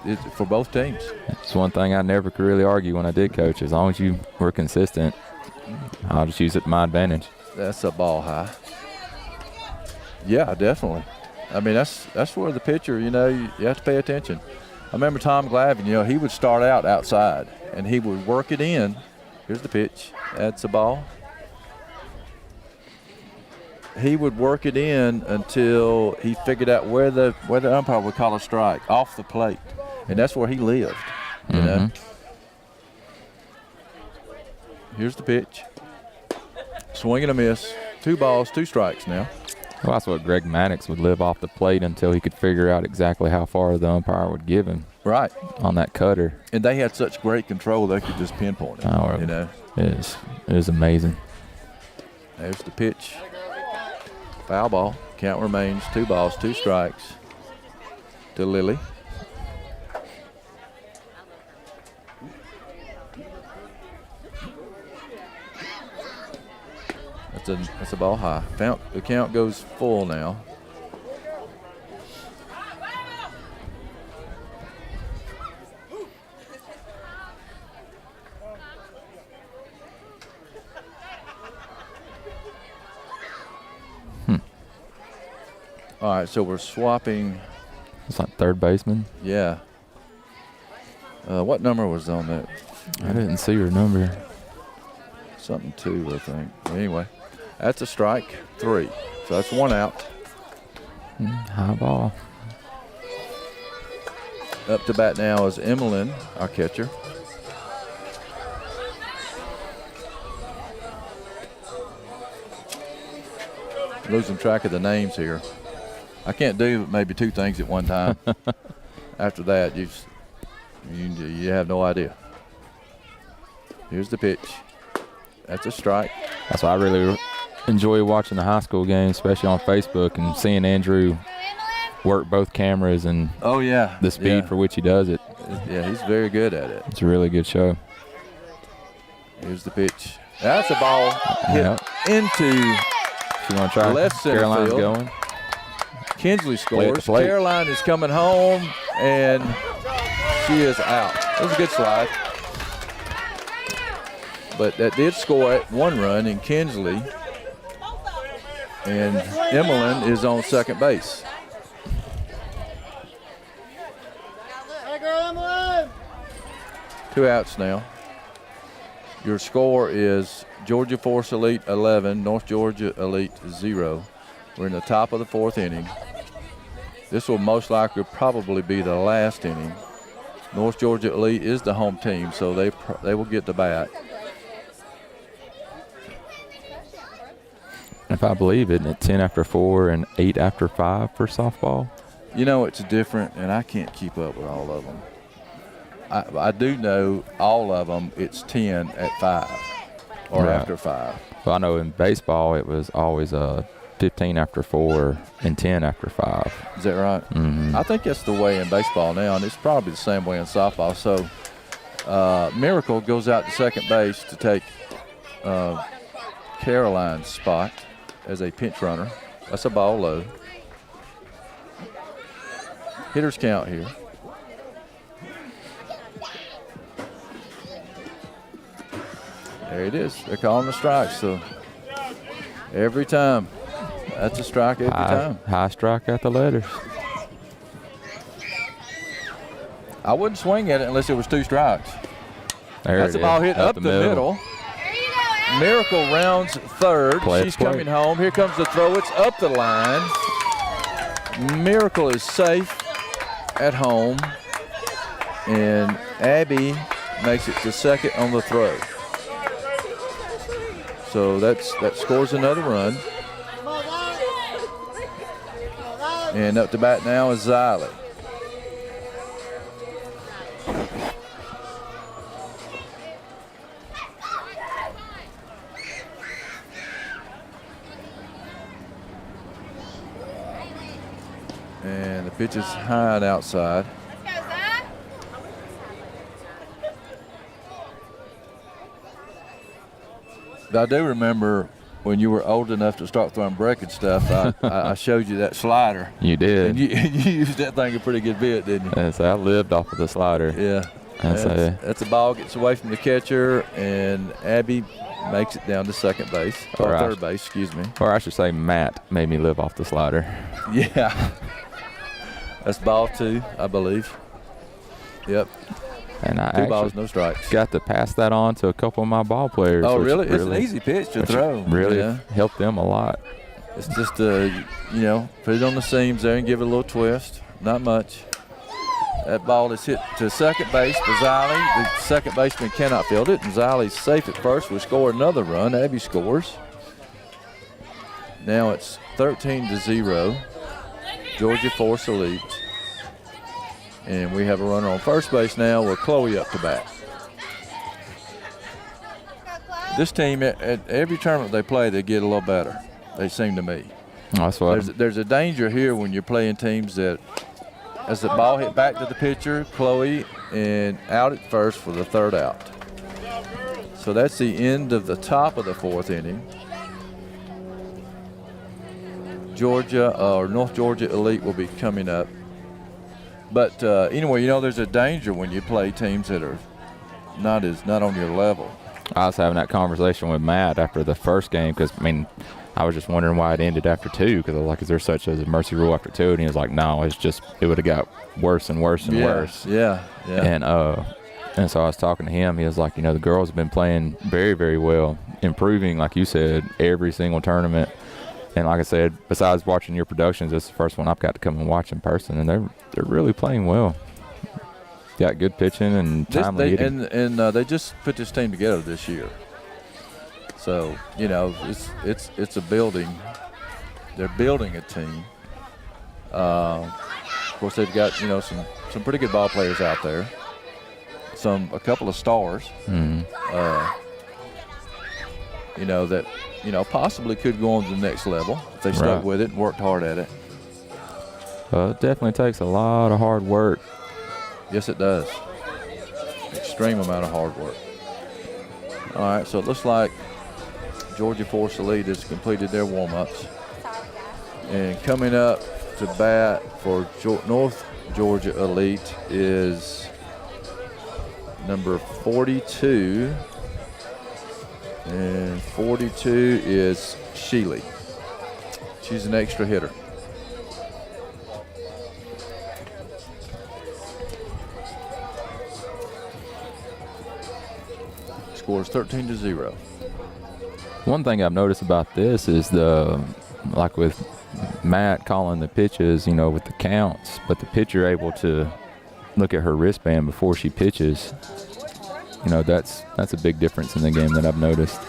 it's for both teams. it's one thing I never could really argue when I did coach. As long as you were consistent, I'll just use it to my advantage. That's a ball high. Yeah, definitely. I mean, that's where the pitcher, you have to pay attention. I remember Tom Glavine, he would start out outside, and he would work it in. Here's the pitch. That's a ball. He would work it in until he figured out where the umpire would call a strike, off the plate. And that's where he lived, you know. Here's the pitch. Swing and a miss. 2 balls, 2 strikes now. Well, that's what Greg Maddox would live off the plate until he could figure out exactly how far the umpire would give him Right. on that cutter. And they had such great control, they could just pinpoint it, Oh, you know. It is amazing. There's the pitch. Foul ball. Count remains 2 balls, 2 strikes to Lily. That's a ball high. The count goes full now. All right, so we're swapping. It's like third baseman. Yeah. What number was on that? I didn't see your number. Something 2, I think. Anyway, that's a strike, 3. So that's 1 out. High ball. Up to bat now is Emmeline, our catcher. Losing track of the names here. I can't do maybe 2 things at one time. After that, you have no idea. Here's the pitch. That's a strike. That's why I really enjoy watching the high school games, especially on Facebook, and seeing Andrew work both cameras and Oh, yeah. the speed Yeah. for which he does it. Yeah, he's very good at it. It's a really good show. Here's the pitch. That's a ball hit Yep. into If you want to try, Left center Caroline's field. going. Kinsley Play at the scores. plate. Caroline is coming home, and she is out. It was a good slide. But that did score at 1 run in Kinsley. And Emmeline is on second base. Hey, girl, Emily! 2 outs now. Your score is Georgia Force Elite 11, North Georgia Elite 0. We're in the top of the 4th inning. This will most likely probably be the last inning. North Georgia Elite is the home team, so they will get the bat. If I believe it, it's 10 after 4 and 8 after 5 for softball. You know, it's different, and I can't keep up with all of them. I do know all of them, it's 10 at 5 or Right. after 5. Well, I know in baseball it was always 15 after 4 and 10 after 5. Is that right? Mhm. I think that's the way in baseball now, and it's probably the same way in softball. So Miracle goes out to second base to take Caroline's spot as a pinch runner. That's a ball low. Hitters count here. There it is. They're calling the strike. So every time, that's a strike every time. High strike at the letters. I wouldn't swing at it unless it was 2 strikes. There That's it a ball is, hit up the middle. There you go, Al. Miracle rounds third. Play it She's play. coming home. Here comes the throw. It's up the line. Miracle is safe at home. And Abby makes it to second on the throw. So that scores another run. And up to bat now is Xylee. And the pitch is high and outside. Let's go, Zach. I do remember when you were old enough to start throwing breaking stuff, I showed you that slider. You did. And you used that thing a pretty good bit, didn't you? And so I lived off of the slider. Yeah. That's a ball gets away from the catcher, and Abby makes it down to second base, or Right. third base, excuse me. Or I should say Matt made me live off the slider. Yeah. That's ball 2, I believe. Yep. And I 2 actually balls, no strikes. got to pass that on to a couple of my ball players. Oh, which really? It's an easy pitch to which throw. Really Yeah. helped them a lot. It's just, put it on the seams there and give it a little twist. Not much. That ball is hit to second base for Xylee. The second baseman cannot field it, and Xylee's safe at first. We score another run. Abby scores. Now it's 13-0. Georgia Force Elite. And we have a runner on first base now with Chloe up to bat. This team, at every tournament they play, they get a little better. They seem to me. That's what. There's a danger here when you're playing teams that, as the ball hit back to the pitcher, Chloe, and out at first for the third out. So that's the end of the top of the 4th inning. Georgia or North Georgia Elite will be coming up. But anyway, there's a danger when you play teams that are not on your level. I was having that conversation with Matt after the first game because, I was just wondering why it ended after 2 because I was like, is there such as a mercy rule after 2? And he was like, no, it's just it would have got worse and worse and worse. Yeah. And so I was talking to him. He was like, the girls have been playing very, very well, improving, like you said, every single tournament. And like I said, besides watching your productions, this is the first one I've got to come and watch in person, and they're really playing well. Got good pitching and timely hitting. And they just put this team together this year. So it's a building. They're building a team. Of course, they've got some pretty good ball players out there. A couple of stars. That possibly could go on to the next level if they stuck with it and worked hard at it. It definitely takes a lot of hard work. Yes, it does. Extreme amount of hard work. All right, so it looks like Georgia Force Elite has completed their warm-ups. And coming up to bat for North Georgia Elite is number 42. And 42 is Sheely. She's an extra hitter. Scores 13-0. One thing I've noticed about this is like with Matt calling the pitches, with the counts, but the pitcher able to look at her wristband before she pitches. That's a big difference in the game that I've noticed.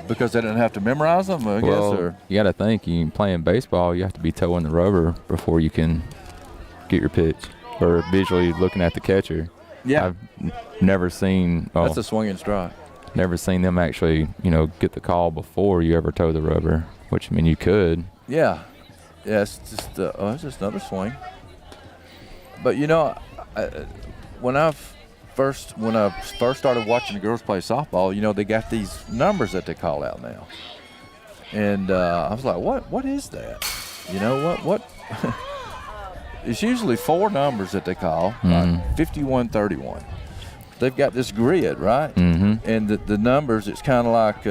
Because they didn't have to memorize them, I guess? Or? You got to think, you playing baseball, you have to be toeing the rubber before you can get your pitch or visually looking at the catcher. Yeah. I've never seen. That's a swinging strike. Never seen them actually, get the call before you ever toe the rubber, which, you could. Yeah. Yeah, it's just another swing. But, when I first started watching the girls play softball, they got these numbers that they call out now. And I was like, what is that? What? It's usually 4 numbers that they call, like 51, 31. They've got this grid, right? Mm-hmm. And the numbers, it's kind of like,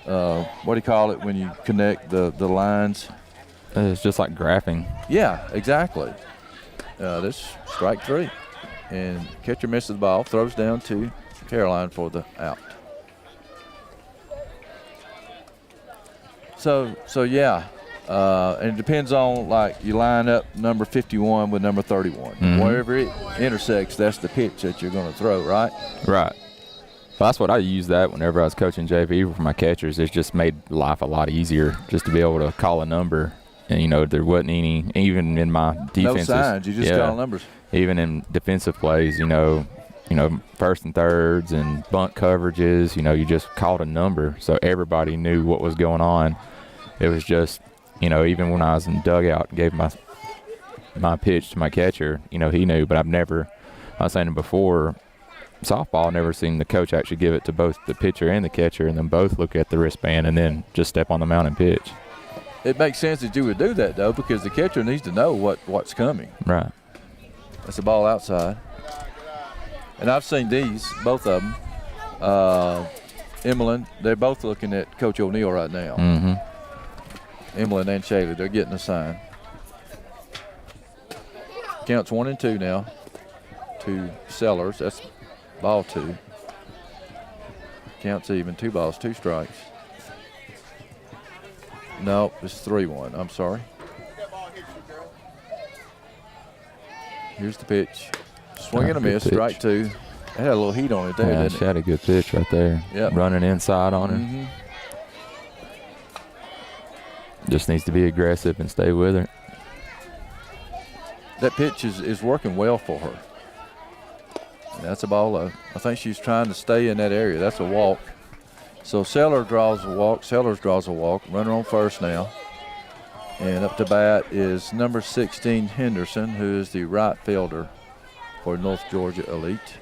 what do you call it when you connect the lines? It's just like graphing. Yeah, exactly. This strike 3. And catcher misses the ball, throws down to Caroline for the out. So yeah. And it depends on, you line up number 51 with number 31. Mm-hmm. Wherever it intersects, that's the pitch that you're going to throw, right? Right. Well, that's what I used that whenever I was coaching JV for my catchers. It just made life a lot easier just to be able to call a number. And, there wasn't any, even in my defenses. No signs, you just call numbers. Even in defensive plays, first and thirds and bunt coverages, you just called a number. So everybody knew what was going on. It was just, even when I was in the dugout and gave my pitch to my catcher, he knew. But I was saying before, softball, I've never seen the coach actually give it to both the pitcher and the catcher and then both look at the wristband and then just step on the mound and pitch. It makes sense that you would do that, though, because the catcher needs to know what's coming. Right. That's a ball outside. And I've seen these, both of them. Emmeline, they're both looking at Coach O'Neill right now. Mm-hmm. Emmeline and Shaylee, they're getting a sign. Counts 1 and 2 now to Sellers. That's ball 2. Counts even, 2 balls, 2 strikes. No, it's 3-1. I'm sorry. Here's the pitch. Swing and a miss, strike 2. It had a little heat on it there, didn't it? She had a good pitch right there. Yep. Running inside on her. Mm-hmm. Just needs to be aggressive and stay with her. That pitch is working well for her. And that's a ball low. I think she's trying to stay in that area. That's a walk. So Sellers draws a walk. Runner on first now. And up to bat is number 16, Henderson, who is the right fielder for North Georgia Elite.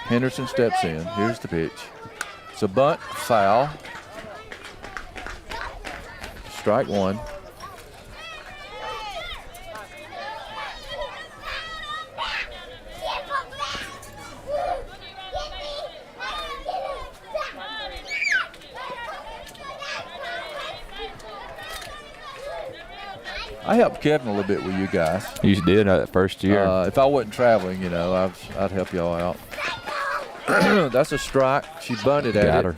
Henderson steps in. Here's the pitch. It's a bunt, foul. Strike 1. I helped Kevin a little bit with you guys. You did that first year. If I wasn't traveling, you know, I'd help y'all out. That's a strike. She bunted at Got it. her.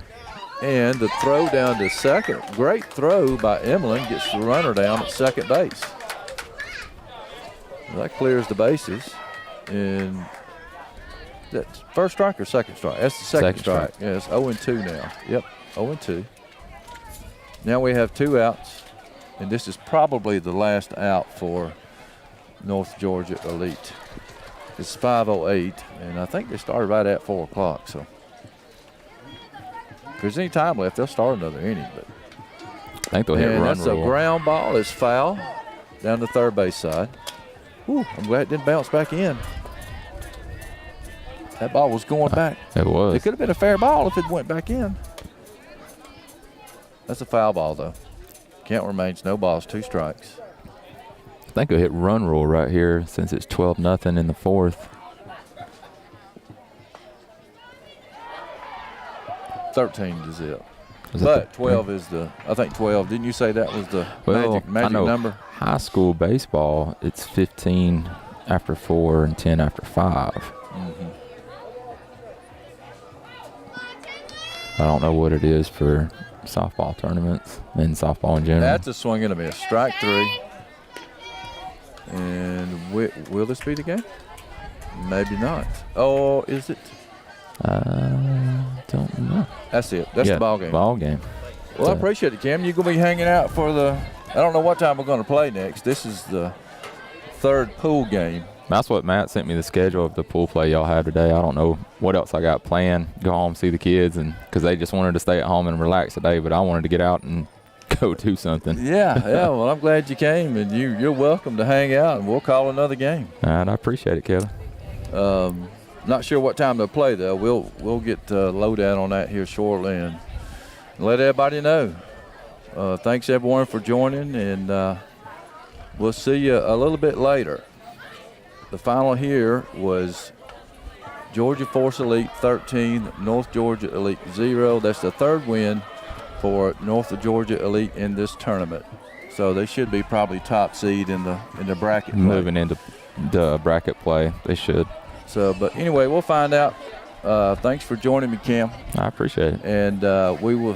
And the throw down to second. Great throw by Emlyn. Gets the runner down at second base. That clears the bases. And that's first strike or second strike? That's the second strike. Yeah, it's 0-2 now. Yep, 0-2. Now we have 2 outs. And this is probably the last out for North Georgia Elite. It's 5:08, and I think they started right at 4 o'clock. So if there's any time left, they'll start another inning. But I think they'll hit and run that's a rule. ground ball. It's foul down the third base side. Whew, I'm glad it didn't bounce back in. That ball was going back. It was. It could have been a fair ball if it went back in. That's a foul ball, though. Count remains no balls, 2 strikes. I think they'll hit run rule right here since it's 12-0 in the 4th. 13 to zip. Is it But the- 12 is the, I think 12, didn't you say that was the Well, I magic know number? high school baseball, it's 15 after 4 and 10 after 5. I don't know what it is for softball tournaments and softball in general. That's a swing and a miss. Strike 3. And will this be the game? Maybe not. Oh, is it? Don't know. That's it. That's Yeah, the ball game. Ball game. Well, I So- appreciate it, Cam. You're going to be hanging out for the, I don't know what time we're going to play next. This is the 3rd pool game. That's what Matt sent me, the schedule of the pool play y'all have today. I don't know what else I got planned. Go home, see the kids, and because they just wanted to stay at home and relax today, but I wanted to get out and go do something. Yeah. Well, I'm glad you came, and you're welcome to hang out, and we'll call another game. All right, I appreciate it, Kevin. Not sure what time they'll play, though. We'll get lowdown on that here shortly and let everybody know. Thanks, everyone, for joining, and we'll see you a little bit later. The final here was Georgia Force Elite 13, North Georgia Elite 0. That's the 3rd win for North Georgia Elite in this tournament. So they should be probably top seed in the bracket play. Moving into the bracket play, they should. So, but anyway, we'll find out. Thanks for joining me, Cam. I appreciate it. And we will